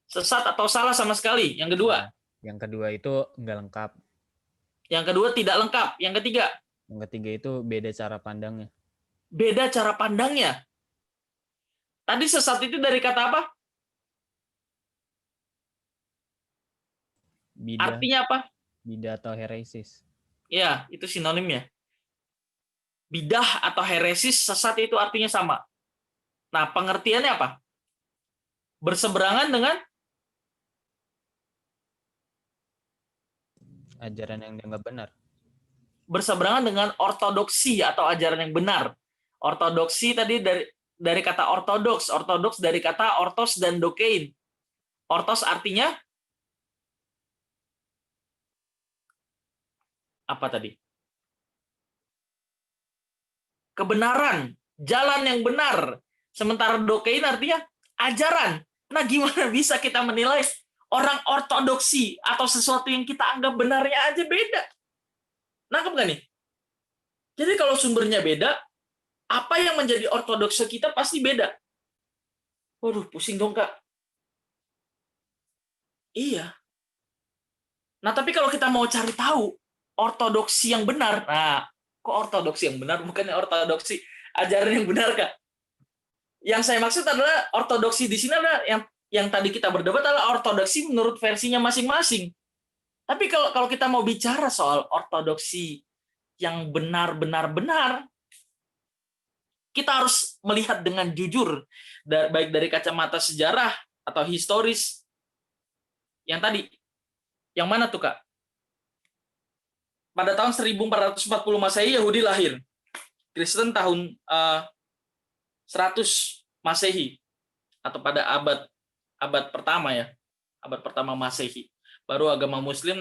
[SPEAKER 1] Sesat atau salah sama sekali. Yang kedua?
[SPEAKER 2] Yang kedua itu enggak lengkap.
[SPEAKER 1] Yang kedua tidak lengkap. Yang ketiga?
[SPEAKER 2] Yang ketiga itu beda cara pandangnya.
[SPEAKER 1] Beda cara pandangnya. Tadi sesat itu dari kata apa?
[SPEAKER 2] Bidah,
[SPEAKER 1] Artinya apa?
[SPEAKER 2] bidah atau heresis.
[SPEAKER 1] Ya, itu sinonimnya. Bidah atau heresis, sesat itu artinya sama. Nah, pengertiannya apa? Berseberangan dengan
[SPEAKER 2] Ajaran yang dianggap benar.
[SPEAKER 1] berseberangan dengan ortodoksi atau ajaran yang benar. Ortodoksi tadi dari kata ortodoks. Ortodoks dari kata ortos dan dokein. Ortos artinya apa tadi? Kebenaran, jalan yang benar. Sementara dokein artinya ajaran. Nah, gimana bisa kita menilai orang ortodoksi atau sesuatu yang kita anggap benarnya aja beda? Nangkep nggak nih? Jadi kalau sumbernya beda, apa yang menjadi ortodoksi kita pasti beda. Waduh, pusing dong, Kak. Iya. Nah, tapi kalau kita mau cari tahu ortodoksi yang benar, nah, kok ortodoksi yang benar? Bukannya ortodoksi ajaran yang benar, Kak? Yang saya maksud adalah ortodoksi di sini adalah yang tadi kita berdebat adalah ortodoksi menurut versinya masing-masing. Tapi kalau kita mau bicara soal ortodoksi yang benar-benar, kita harus melihat dengan jujur, baik dari kacamata sejarah atau historis. Yang tadi, yang mana tuh, Kak? Pada tahun 1440 Masehi, Yahudi lahir. Kristen tahun 100 Masehi, atau pada abad pertama ya, abad pertama Masehi. Baru agama Muslim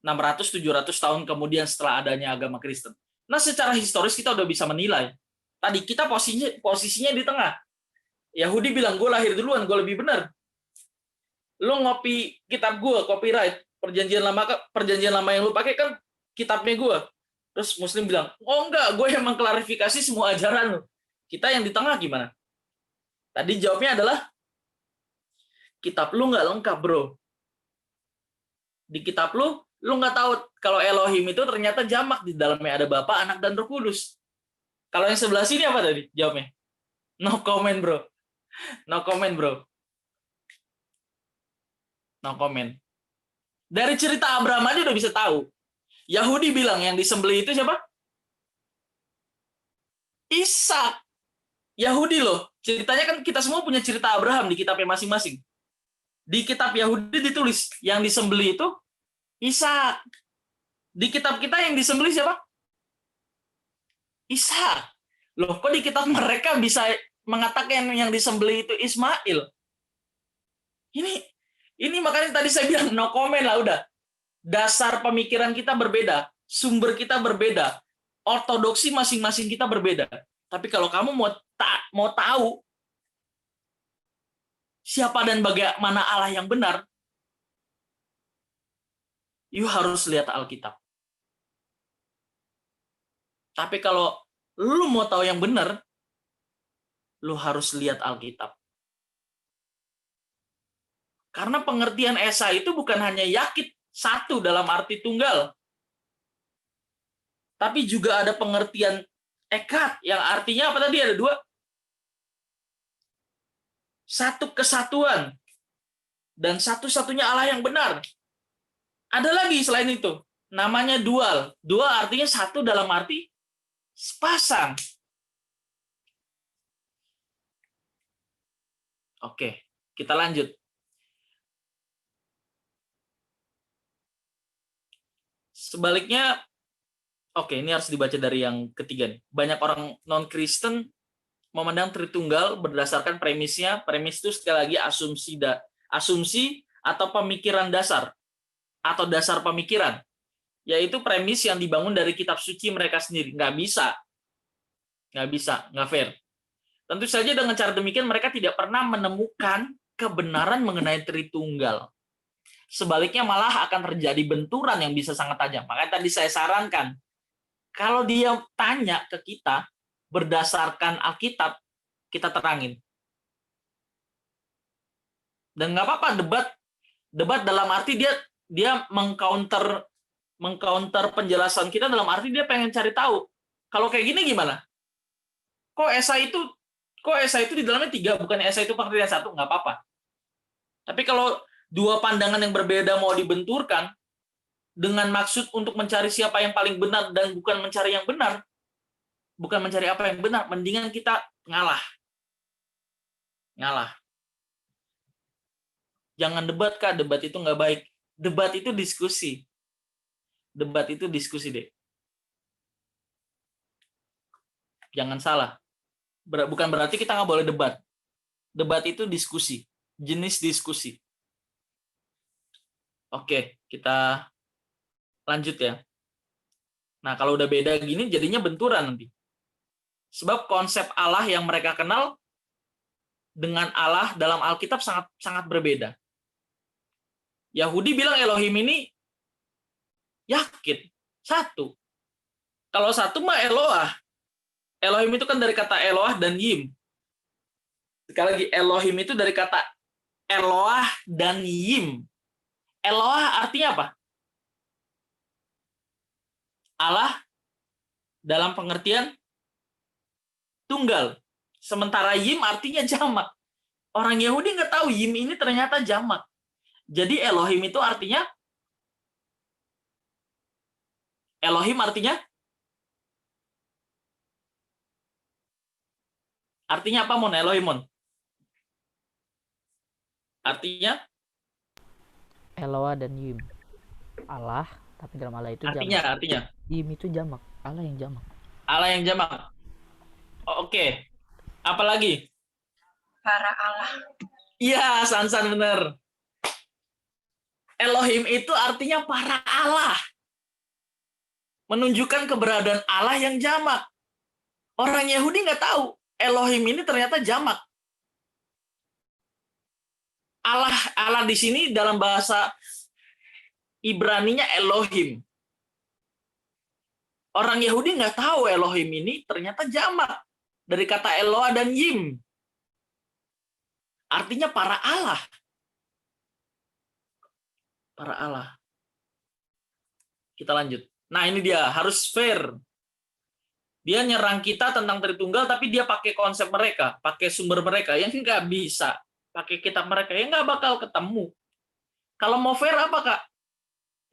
[SPEAKER 1] 600-700 tahun kemudian setelah adanya agama Kristen. Nah, secara historis kita udah bisa menilai. Tadi kita posisinya di tengah. Yahudi bilang, gue lahir duluan, gue lebih benar. Lo ngopi kitab gue, copyright, perjanjian lama yang lo pakai kan kitabnya gue. Terus Muslim bilang, oh enggak, gue yang mengklarifikasi semua ajaran lo. Kita yang di tengah gimana? Tadi jawabnya adalah, kitab lu nggak lengkap, bro. Di kitab lu nggak tahu kalau Elohim itu ternyata jamak, di dalamnya ada Bapa, Anak, dan Roh Kudus. Kalau yang sebelah sini apa tadi jawabnya? No comment, bro. No comment, bro. No comment. Dari cerita Abraham aja udah bisa tahu. Yahudi bilang yang disembelih itu siapa? Ishak. Yahudi loh. Ceritanya kan kita semua punya cerita Abraham di kitabnya masing-masing. Di kitab Yahudi ditulis yang disembelih itu Ishak. Di kitab kita yang disembelih siapa? Ishak. Loh, kok di kitab mereka bisa mengatakan yang disembelih itu Ismail? Ini makanya tadi saya bilang no comment lah udah. Dasar pemikiran kita berbeda, sumber kita berbeda, ortodoksi masing-masing kita berbeda. Tapi kalau kamu mau tahu siapa dan bagaimana Allah yang benar, you harus lihat Alkitab. Tapi kalau lu mau tahu yang benar, lu harus lihat Alkitab. Karena pengertian Esa itu bukan hanya yakit satu dalam arti tunggal, tapi juga ada pengertian ekat yang artinya apa tadi? Ada dua. Satu kesatuan dan satu-satunya Allah yang benar. Ada lagi selain itu, namanya dual. Dual artinya satu dalam arti sepasang. Oke, kita lanjut. Sebaliknya, oke, ini harus dibaca dari yang ketiga nih. Banyak orang non-Kristen memandang Tritunggal berdasarkan premisnya. Premis itu sekali lagi asumsi atau pemikiran dasar atau dasar pemikiran, yaitu premis yang dibangun dari kitab suci mereka sendiri. Nggak bisa, nggak fair. Tentu saja dengan cara demikian mereka tidak pernah menemukan kebenaran mengenai Tritunggal. Sebaliknya malah akan terjadi benturan yang bisa sangat tajam. Makanya tadi saya sarankan, kalau dia tanya ke kita berdasarkan Alkitab, kita terangin. Dan nggak apa-apa debat dalam arti dia mengcounter penjelasan kita dalam arti dia pengen cari tahu. Kalau kayak gini gimana? Kok Esa itu di dalamnya 3, bukan Esa itu pengertian 1, nggak apa-apa. Tapi kalau dua pandangan yang berbeda mau dibenturkan dengan maksud untuk mencari siapa yang paling benar dan bukan mencari yang benar, bukan mencari apa yang benar, mendingan kita ngalah. Jangan debat, Kak. Debat itu nggak baik. Debat itu diskusi. Deh. Jangan salah. Bukan berarti kita nggak boleh debat. Debat itu diskusi. Jenis diskusi. Oke, kita lanjut ya. Nah, kalau udah beda gini, jadinya benturan nanti. Sebab konsep Allah yang mereka kenal dengan Allah dalam Alkitab sangat berbeda. Yahudi bilang Elohim ini yakit, satu. Kalau satu mah Eloah. Elohim itu kan dari kata Eloah dan Yim. Sekali lagi, Elohim itu dari kata Eloah dan Yim. Eloah artinya apa? Allah dalam pengertian tunggal. Sementara Yim artinya jamak. Orang Yahudi nggak tahu Yim ini ternyata jamak. Jadi Elohim itu artinya artinya apa, Mon? Elohim, Mon? Artinya
[SPEAKER 3] Eloah dan Yim. Allah, tapi dalam Allah itu jamak.
[SPEAKER 1] artinya
[SPEAKER 3] Yim itu jamak. Allah yang jamak.
[SPEAKER 1] Allah yang jamak. Oke. Apalagi?
[SPEAKER 4] Para Allah.
[SPEAKER 1] Iya, Sansan bener. Elohim itu artinya para Allah. Menunjukkan keberadaan Allah yang jamak. Orang Yahudi nggak tahu Elohim ini ternyata jamak. Allah di sini dalam bahasa Ibraninya Elohim. Orang Yahudi nggak tahu Elohim ini ternyata jamak dari kata Eloah dan Yim. Artinya para Allah. para Allah. Kita lanjut. Nah, ini dia, harus fair. Dia nyerang kita tentang Tritunggal, tapi dia pakai konsep mereka, pakai sumber mereka, yang nggak bisa. Pakai kitab mereka, yang nggak bakal ketemu. Kalau mau fair apa, Kak?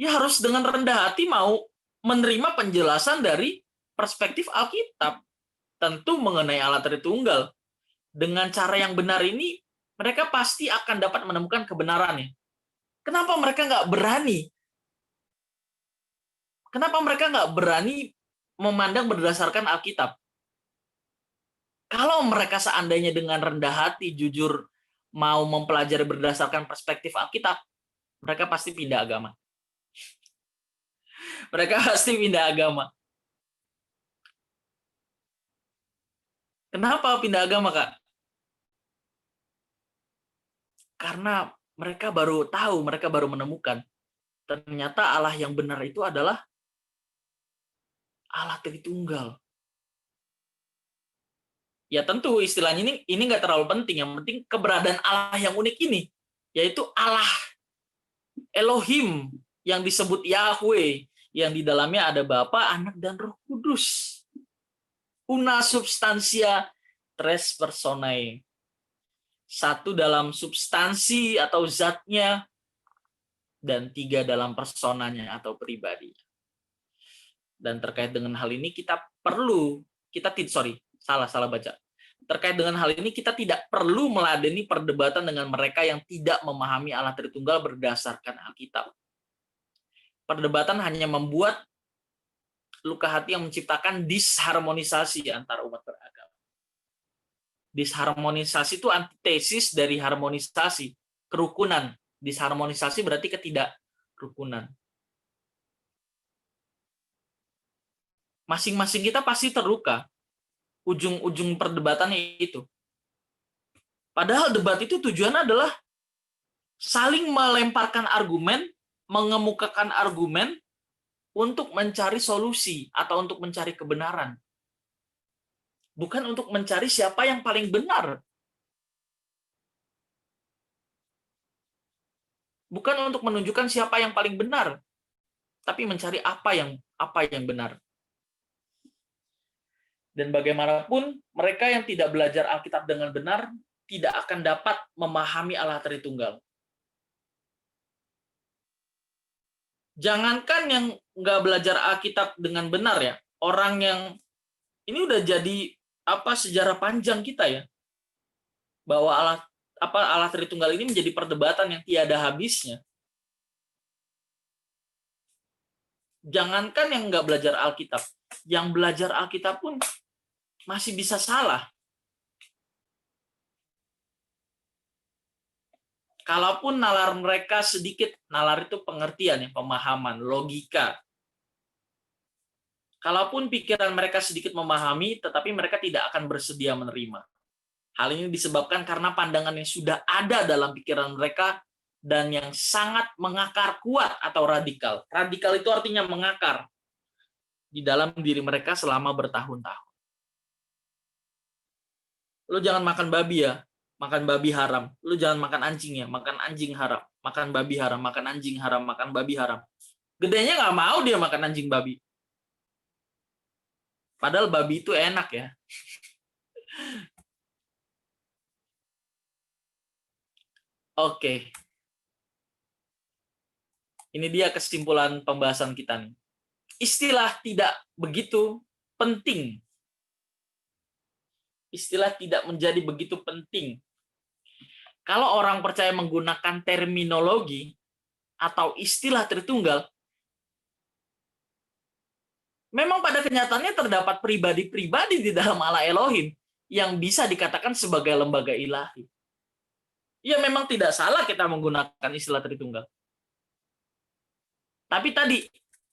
[SPEAKER 1] Ya harus dengan rendah hati mau menerima penjelasan dari perspektif Alkitab. Tentu mengenai Allah Tritunggal. Dengan cara yang benar ini, mereka pasti akan dapat menemukan kebenarannya. Kenapa mereka nggak berani? Kenapa mereka nggak berani memandang berdasarkan Alkitab? Kalau mereka seandainya dengan rendah hati, jujur, mau mempelajari berdasarkan perspektif Alkitab, mereka pasti pindah agama. Mereka pasti pindah agama. Kenapa pindah agama, Kak? Karena mereka baru tahu, mereka baru menemukan. Ternyata Allah yang benar itu adalah Allah Tritunggal. Ya tentu istilahnya ini nggak terlalu penting. Yang penting keberadaan Allah yang unik ini, yaitu Allah Elohim yang disebut Yahweh, yang di dalamnya ada Bapa, Anak, dan Roh Kudus. Una substantia tres personae. Satu dalam substansi atau zatnya, dan tiga dalam personanya atau pribadinya. Dan terkait dengan hal ini salah baca. Terkait dengan hal ini kita tidak perlu meladeni perdebatan dengan mereka yang tidak memahami Allah Tritunggal berdasarkan Alkitab. Perdebatan hanya membuat luka hati yang menciptakan disharmonisasi antara umat beragama. Disharmonisasi itu antitesis dari harmonisasi, kerukunan. Disharmonisasi berarti ketidakrukunan. Masing-masing kita pasti terluka. Ujung-ujung perdebatannya itu. Padahal debat itu tujuannya adalah saling melemparkan argumen, mengemukakan argumen untuk mencari solusi atau untuk mencari kebenaran. Bukan untuk mencari siapa yang paling benar. Bukan untuk menunjukkan siapa yang paling benar, tapi mencari apa yang benar. Dan bagaimanapun, mereka yang tidak belajar Alkitab dengan benar tidak akan dapat memahami Allah Tritunggal. Jangankan yang nggak belajar Alkitab dengan benar ya, orang yang ini udah jadi sejarah panjang kita ya, bahwa Allah Tritunggal ini menjadi perdebatan yang tiada habisnya. Jangankan yang nggak belajar Alkitab, yang belajar Alkitab pun masih bisa salah. Kalaupun nalar mereka sedikit, nalar itu pengertian ya, pemahaman, logika. Kalaupun pikiran mereka sedikit memahami, tetapi mereka tidak akan bersedia menerima. Hal ini disebabkan karena pandangan yang sudah ada dalam pikiran mereka dan yang sangat mengakar kuat atau radikal. Radikal itu artinya mengakar di dalam diri mereka selama bertahun-tahun. Lu jangan makan babi ya, makan babi haram. Lu jangan makan anjing ya, makan anjing haram. Makan babi haram, makan anjing haram, makan babi haram. Gedenya nggak mau dia makan anjing babi. Padahal babi itu enak ya. Oke. Ini dia kesimpulan pembahasan kita nih. Istilah tidak begitu penting. Istilah tidak menjadi begitu penting. Kalau orang percaya menggunakan terminologi atau istilah Tritunggal, memang pada kenyataannya terdapat pribadi-pribadi di dalam Allah Elohim yang bisa dikatakan sebagai lembaga ilahi. Ya memang tidak salah kita menggunakan istilah Tritunggal. Tapi tadi,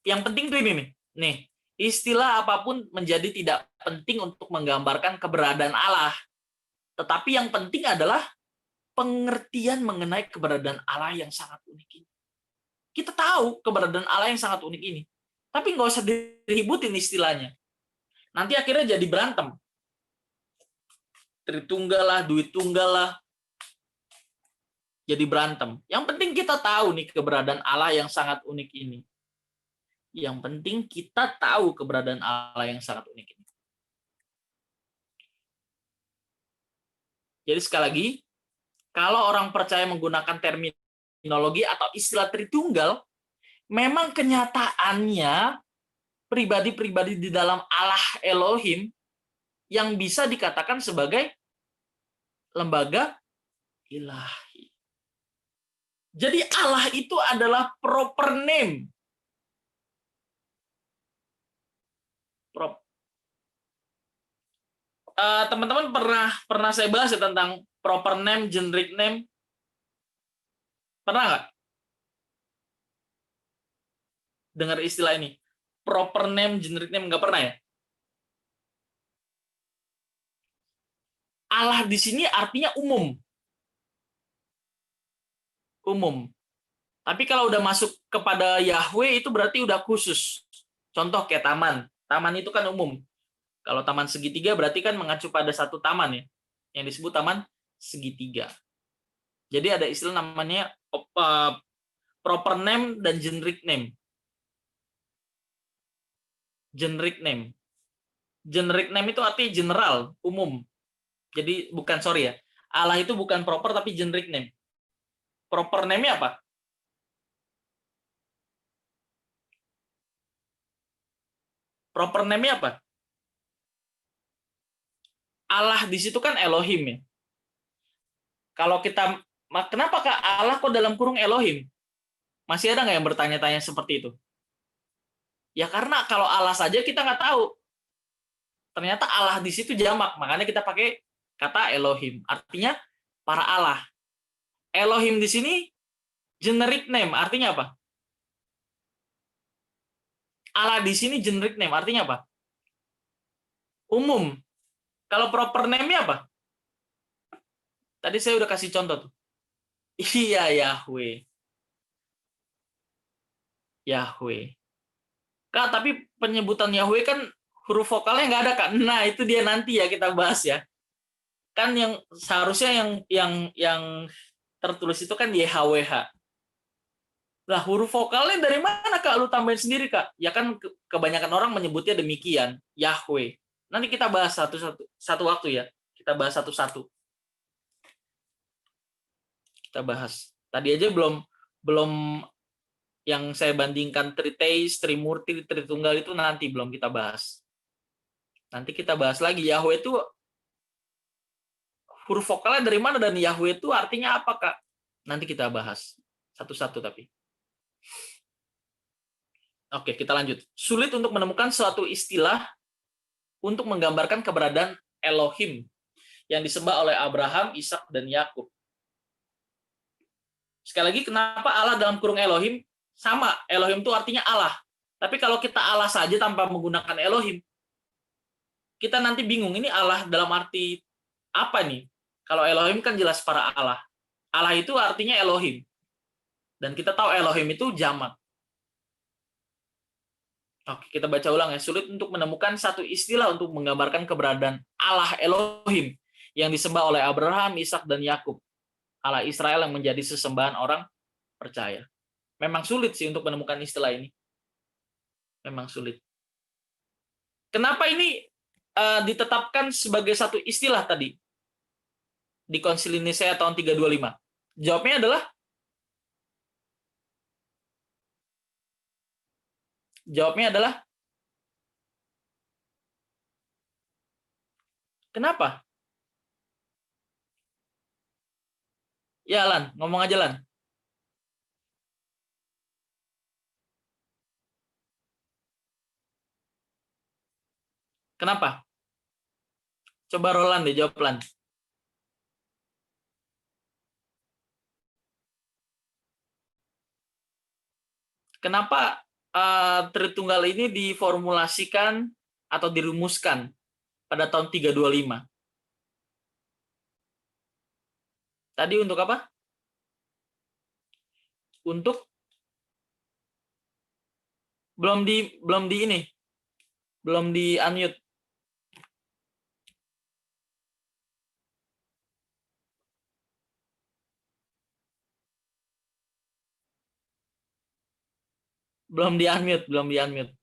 [SPEAKER 1] yang penting tuh ini nih. Nih, istilah apapun menjadi tidak penting untuk menggambarkan keberadaan Allah. Tetapi yang penting adalah pengertian mengenai keberadaan Allah yang sangat unik ini. Kita tahu keberadaan Allah yang sangat unik ini. Tapi nggak usah diributin istilahnya. Nanti akhirnya jadi berantem. Tritunggal lah, duit tunggal lah. jadi berantem. Yang penting kita tahu nih keberadaan Allah yang sangat unik ini. Yang penting kita tahu keberadaan Allah yang sangat unik ini. Jadi sekali lagi, kalau orang percaya menggunakan terminologi atau istilah Tritunggal, memang kenyataannya pribadi-pribadi di dalam Allah Elohim yang bisa dikatakan sebagai lembaga ilahi. Jadi Allah itu adalah proper name. Teman-teman pernah saya bahas ya tentang proper name, generic name. Pernah nggak dengar istilah ini? Proper name, generic name, nggak pernah ya? Allah di sini artinya umum. Umum. Tapi kalau udah masuk kepada Yahweh itu berarti udah khusus. Contoh kayak taman. Taman itu kan umum. Kalau taman segitiga berarti kan mengacu pada satu taman ya. Yang disebut taman segitiga. Jadi ada istilah namanya proper name dan generic name. Generic name. Generic name itu artinya general, umum. Jadi bukan, sorry ya. Allah itu bukan proper tapi generic name. Proper name-nya apa? Proper name-nya apa? Allah di situ kan Elohim ya. Kalau kita, kenapa Kak Allah kok dalam kurung Elohim? Masih ada nggak yang bertanya-tanya seperti itu? Ya karena kalau Allah saja kita nggak tahu. Ternyata Allah di situ jamak, makanya kita pakai kata Elohim. Artinya para Allah. Elohim di sini generic name, artinya apa? Allah di sini generic name, artinya apa? Umum. Kalau proper name-nya apa? Tadi saya udah kasih contoh tuh. Iya, Yahweh. Yahweh. Kak, tapi penyebutan Yahweh kan huruf vokalnya nggak ada, Kak. Nah, itu dia nanti ya kita bahas ya. Kan yang seharusnya yang tertulis itu kan YHWH. Lah, huruf vokalnya dari mana, Kak? Lu tambahin sendiri, Kak. Ya kan kebanyakan orang menyebutnya demikian, Yahweh. Nanti kita bahas satu waktu ya. Kita bahas satu-satu. Kita bahas. Tadi aja belum yang saya bandingkan Triteis, Trimurti, Tritunggal itu nanti belum kita bahas. Nanti kita bahas lagi Yahweh itu huruf vokalnya dari mana dan Yahweh itu artinya apa, Kak? Nanti kita bahas satu-satu tapi. Oke, kita lanjut. Sulit untuk menemukan suatu istilah untuk menggambarkan keberadaan Elohim yang disembah oleh Abraham, Ishak, dan Yakub. Sekali lagi, kenapa Allah dalam kurung Elohim? Sama, Elohim itu artinya Allah. Tapi kalau kita Allah saja tanpa menggunakan Elohim, kita nanti bingung, ini Allah dalam arti apa nih? Kalau Elohim kan jelas para Allah. Allah itu artinya Elohim. Dan kita tahu Elohim itu jamak. Oke, kita baca ulang ya. Sulit untuk menemukan satu istilah untuk menggambarkan keberadaan Allah Elohim yang disembah oleh Abraham, Ishak, dan Yakub. Allah Israel yang menjadi sesembahan orang percaya. Memang sulit sih untuk menemukan istilah ini. Memang sulit. Kenapa ini ditetapkan sebagai satu istilah tadi di Konsili Nisea tahun 325? Jawabnya adalah kenapa? Ya, Lan, ngomong aja, Lan. Kenapa? Coba Roland deh, jawab, Lan. Kenapa Tritunggal ini diformulasikan atau dirumuskan pada tahun 325? Tadi untuk apa? Untuk belum di unmute. Belum di-unmute, belum di-unmute.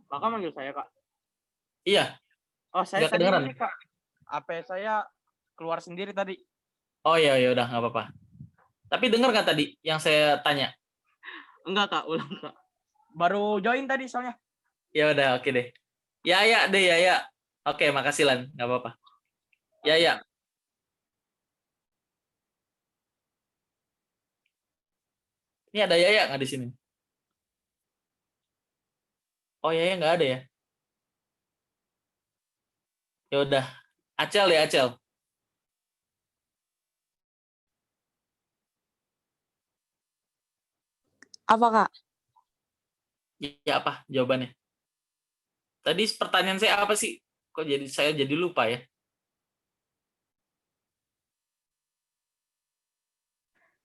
[SPEAKER 5] Kakak manggil saya, Kak.
[SPEAKER 1] Iya,
[SPEAKER 5] Oh, saya
[SPEAKER 1] nggak
[SPEAKER 5] tadi
[SPEAKER 1] kedengeran.
[SPEAKER 5] ini, Kak. HP saya keluar sendiri tadi.
[SPEAKER 1] Oh ya, ya udah nggak apa-apa. Tapi dengar nggak tadi yang saya tanya?
[SPEAKER 5] Enggak, Kak, ulang, Kak. Baru join tadi soalnya.
[SPEAKER 1] Ya udah, oke deh. Ya deh, ya. Oke, makasih Lan, nggak apa-apa. Ya. Ini ada Yaya nggak di sini? Oh, Yaya nggak ada ya? Ya udah, Acel ya, Acel.
[SPEAKER 6] Apa, Kak?
[SPEAKER 1] Ya apa jawabannya? Tadi pertanyaan saya apa sih? Kok saya jadi lupa ya?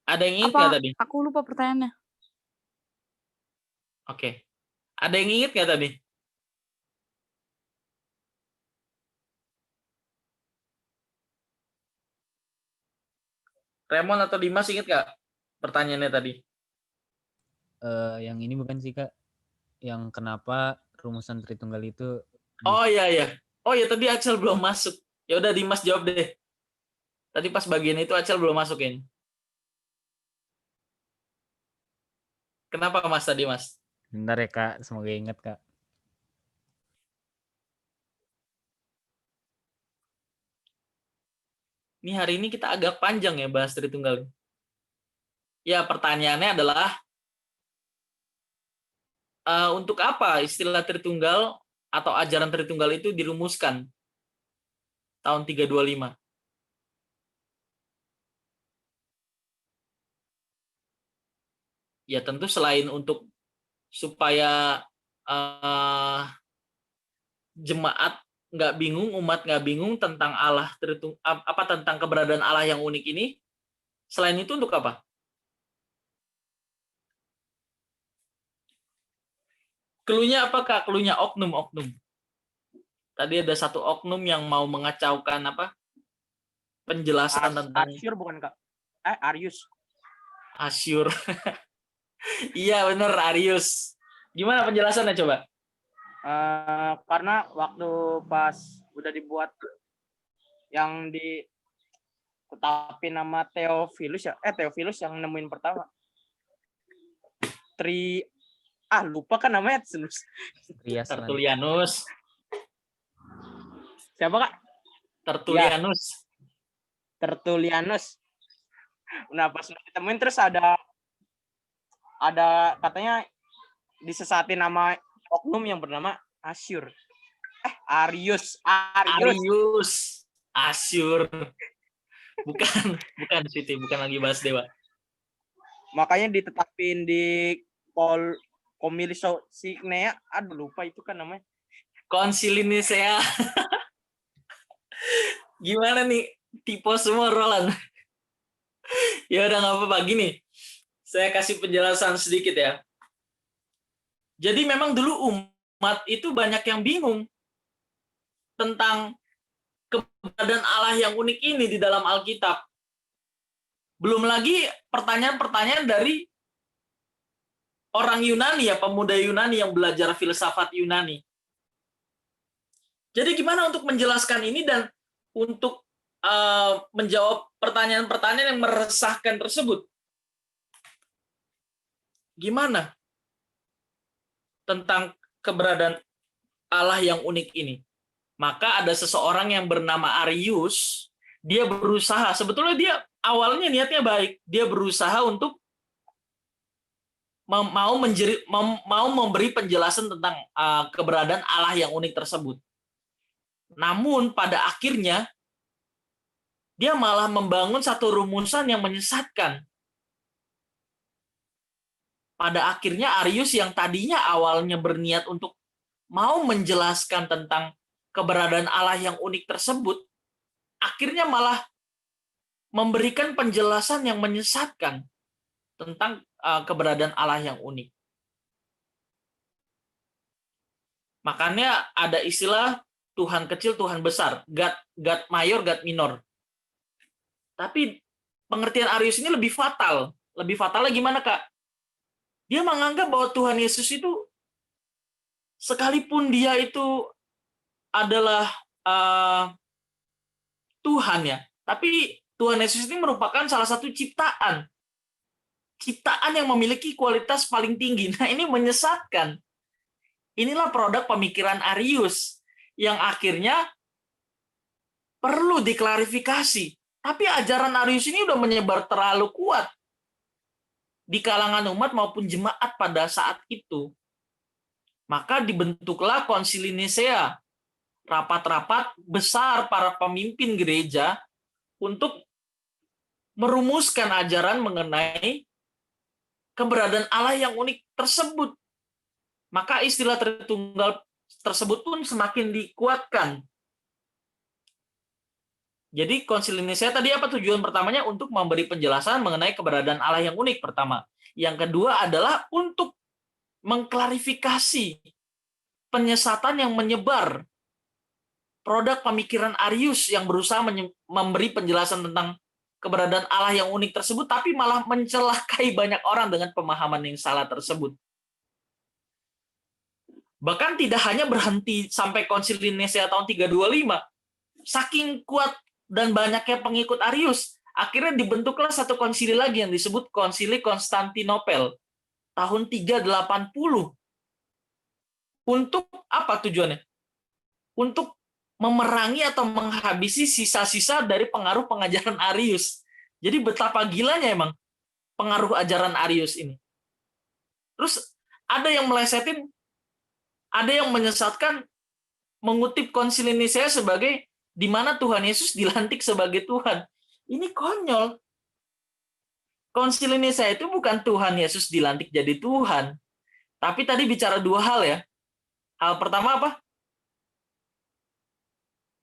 [SPEAKER 1] Ada yang ingat nggak
[SPEAKER 6] Apa?
[SPEAKER 1] tadi?
[SPEAKER 6] Aku lupa pertanyaannya.
[SPEAKER 1] Oke. Ada yang ingat nggak tadi? Remon atau Dimas ingat nggak pertanyaannya tadi?
[SPEAKER 2] Yang ini bukan sih Kak, yang kenapa rumusan Tritunggal itu
[SPEAKER 1] Oh iya. Oh ya tadi Acel belum masuk. Ya udah Dimas jawab deh. Tadi pas bagian itu Acel belum masukin. Kenapa Mas tadi Mas?
[SPEAKER 2] bentar ya Kak, semoga ingat Kak.
[SPEAKER 1] Ini hari ini kita agak panjang ya bahas Tritunggal. Ya pertanyaannya adalah untuk apa istilah Tritunggal atau ajaran Tritunggal itu dirumuskan tahun 325? Ya tentu selain untuk supaya jemaat nggak bingung, umat nggak bingung tentang Allah tentang keberadaan Allah yang unik ini. Selain itu untuk apa? Keluhnya apakah? Keluhnya oknum-oknum. Tadi ada satu oknum yang mau mengacaukan penjelasan tentang
[SPEAKER 5] Asyur bukan, Kak? Arius.
[SPEAKER 1] Asyur. Iya bener, Arius. Gimana penjelasannya coba?
[SPEAKER 5] Karena waktu pas udah dibuat yang ditetapin nama Theophilus ya, Theophilus yang nemuin pertama. Lupa kan namanya.
[SPEAKER 2] Rias Lan.
[SPEAKER 1] Tertullianus.
[SPEAKER 5] Siapa, Kak?
[SPEAKER 1] Tertullianus.
[SPEAKER 5] Tertullianus. Nah, pas ditemuin terus ada katanya disesatin nama oknum yang bernama Asyur. Arius.
[SPEAKER 1] Asyur. Bukan Siti, bukan lagi bahas dewa.
[SPEAKER 5] Makanya ditetapin di Komilis Signea. Aduh, lupa itu kan namanya.
[SPEAKER 1] Konsili Nicea. Gimana nih? Tipe semua Roland. Ya udah nggak apa-apa. Gini, saya kasih penjelasan sedikit ya. Jadi memang dulu umat itu banyak yang bingung tentang keberadaan Allah yang unik ini di dalam Alkitab. Belum lagi pertanyaan-pertanyaan dari orang Yunani ya, pemuda Yunani yang belajar filsafat Yunani. Jadi gimana untuk menjelaskan ini dan untuk menjawab pertanyaan-pertanyaan yang meresahkan tersebut? Gimana tentang keberadaan Allah yang unik ini? Maka ada seseorang yang bernama Arius, dia berusaha, sebetulnya dia awalnya niatnya baik, dia berusaha untuk mau memberi penjelasan tentang keberadaan Allah yang unik tersebut. Namun pada akhirnya dia malah membangun satu rumusan yang menyesatkan. Pada akhirnya Arius yang tadinya awalnya berniat untuk mau menjelaskan tentang keberadaan Allah yang unik tersebut, akhirnya malah memberikan penjelasan yang menyesatkan tentang keberadaan Allah yang unik. Makanya ada istilah Tuhan kecil, Tuhan besar, God mayor, God minor. Tapi pengertian Arius ini lebih fatal. Lebih fatalnya gimana, Kak? Dia menganggap bahwa Tuhan Yesus itu, sekalipun dia itu adalah Tuhan ya, tapi Tuhan Yesus ini merupakan salah satu ciptaan. Ciptaan yang memiliki kualitas paling tinggi. Nah, ini menyesatkan. Inilah produk pemikiran Arius yang akhirnya perlu diklarifikasi. Tapi ajaran Arius ini udah menyebar terlalu kuat di kalangan umat maupun jemaat pada saat itu. Maka dibentuklah Konsili Nisea, rapat-rapat besar para pemimpin gereja untuk merumuskan ajaran mengenai keberadaan Allah yang unik tersebut. Maka istilah Tritunggal tersebut pun semakin dikuatkan. Jadi Konsili Nisea tadi apa tujuan pertamanya? Untuk memberi penjelasan mengenai keberadaan Allah yang unik pertama. Yang kedua adalah untuk mengklarifikasi penyesatan yang menyebar, produk pemikiran Arius yang berusaha memberi penjelasan tentang keberadaan Allah yang unik tersebut, tapi malah mencelakai banyak orang dengan pemahaman yang salah tersebut. Bahkan tidak hanya berhenti sampai Konsili Nisea tahun 325, saking kuat dan banyaknya pengikut Arius, akhirnya dibentuklah satu konsili lagi yang disebut Konsili Konstantinopel tahun 380. Untuk apa tujuannya? Untuk memerangi atau menghabisi sisa-sisa dari pengaruh pengajaran Arius. Jadi betapa gilanya emang pengaruh ajaran Arius ini. Terus ada yang melesetin, ada yang menyesatkan, mengutip Konsili Nisea sebagai di mana Tuhan Yesus dilantik sebagai Tuhan. Ini konyol. Konsili Nisea itu bukan Tuhan Yesus dilantik jadi Tuhan. Tapi tadi bicara dua hal ya. Hal pertama apa?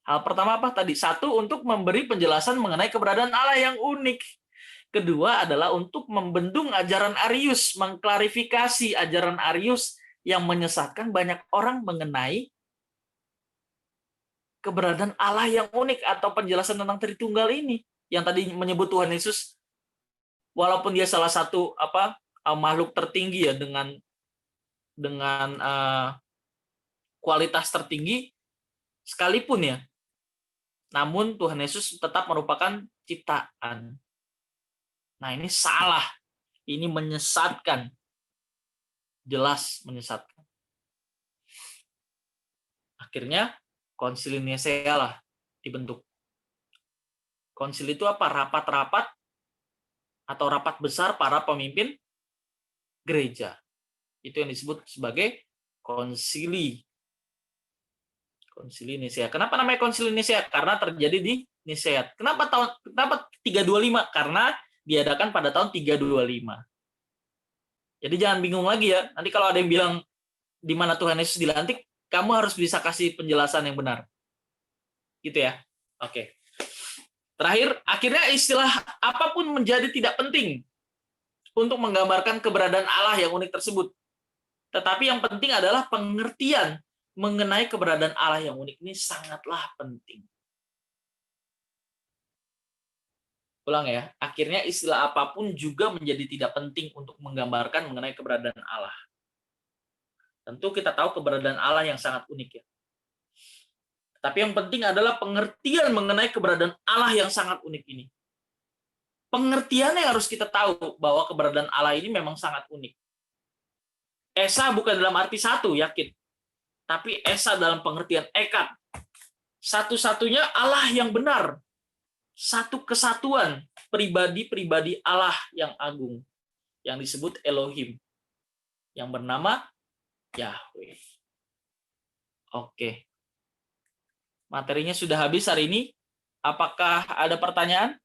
[SPEAKER 1] Hal pertama apa tadi? Satu, untuk memberi penjelasan mengenai keberadaan Allah yang unik. Kedua adalah untuk membendung ajaran Arius, mengklarifikasi ajaran Arius yang menyesatkan banyak orang mengenai keberadaan Allah yang unik atau penjelasan tentang Tritunggal ini. Yang tadi menyebut Tuhan Yesus, walaupun dia salah satu makhluk tertinggi ya dengan kualitas tertinggi sekalipun ya, namun Tuhan Yesus tetap merupakan ciptaan. Nah, ini salah. Ini menyesatkan. Jelas menyesatkan. Akhirnya Konsili Nisea lah dibentuk. Konsili itu apa? Rapat-rapat atau rapat besar para pemimpin gereja. Itu yang disebut sebagai konsili. Konsili Nisea. Kenapa namanya Konsili Nisea? Karena terjadi di Nisea. Kenapa 325? Karena diadakan pada tahun 325. Jadi jangan bingung lagi ya. Nanti kalau ada yang bilang di mana Tuhan Yesus dilantik, kamu harus bisa kasih penjelasan yang benar. Gitu ya. Oke. Terakhir, akhirnya istilah apapun menjadi tidak penting untuk menggambarkan keberadaan Allah yang unik tersebut. Tetapi yang penting adalah pengertian mengenai keberadaan Allah yang unik ini sangatlah penting. Ulang ya, akhirnya istilah apapun juga menjadi tidak penting untuk menggambarkan mengenai keberadaan Allah. Tentu kita tahu keberadaan Allah yang sangat unik ya. Tapi yang penting adalah pengertian mengenai keberadaan Allah yang sangat unik ini. Pengertiannya harus kita tahu bahwa keberadaan Allah ini memang sangat unik. Esa bukan dalam arti satu, yakin. Tapi Esa dalam pengertian ekad. Satu-satunya Allah yang benar. Satu kesatuan pribadi-pribadi Allah yang agung. Yang disebut Elohim. Yang bernama Yahweh. Oke. Materinya sudah habis hari ini. Apakah ada pertanyaan?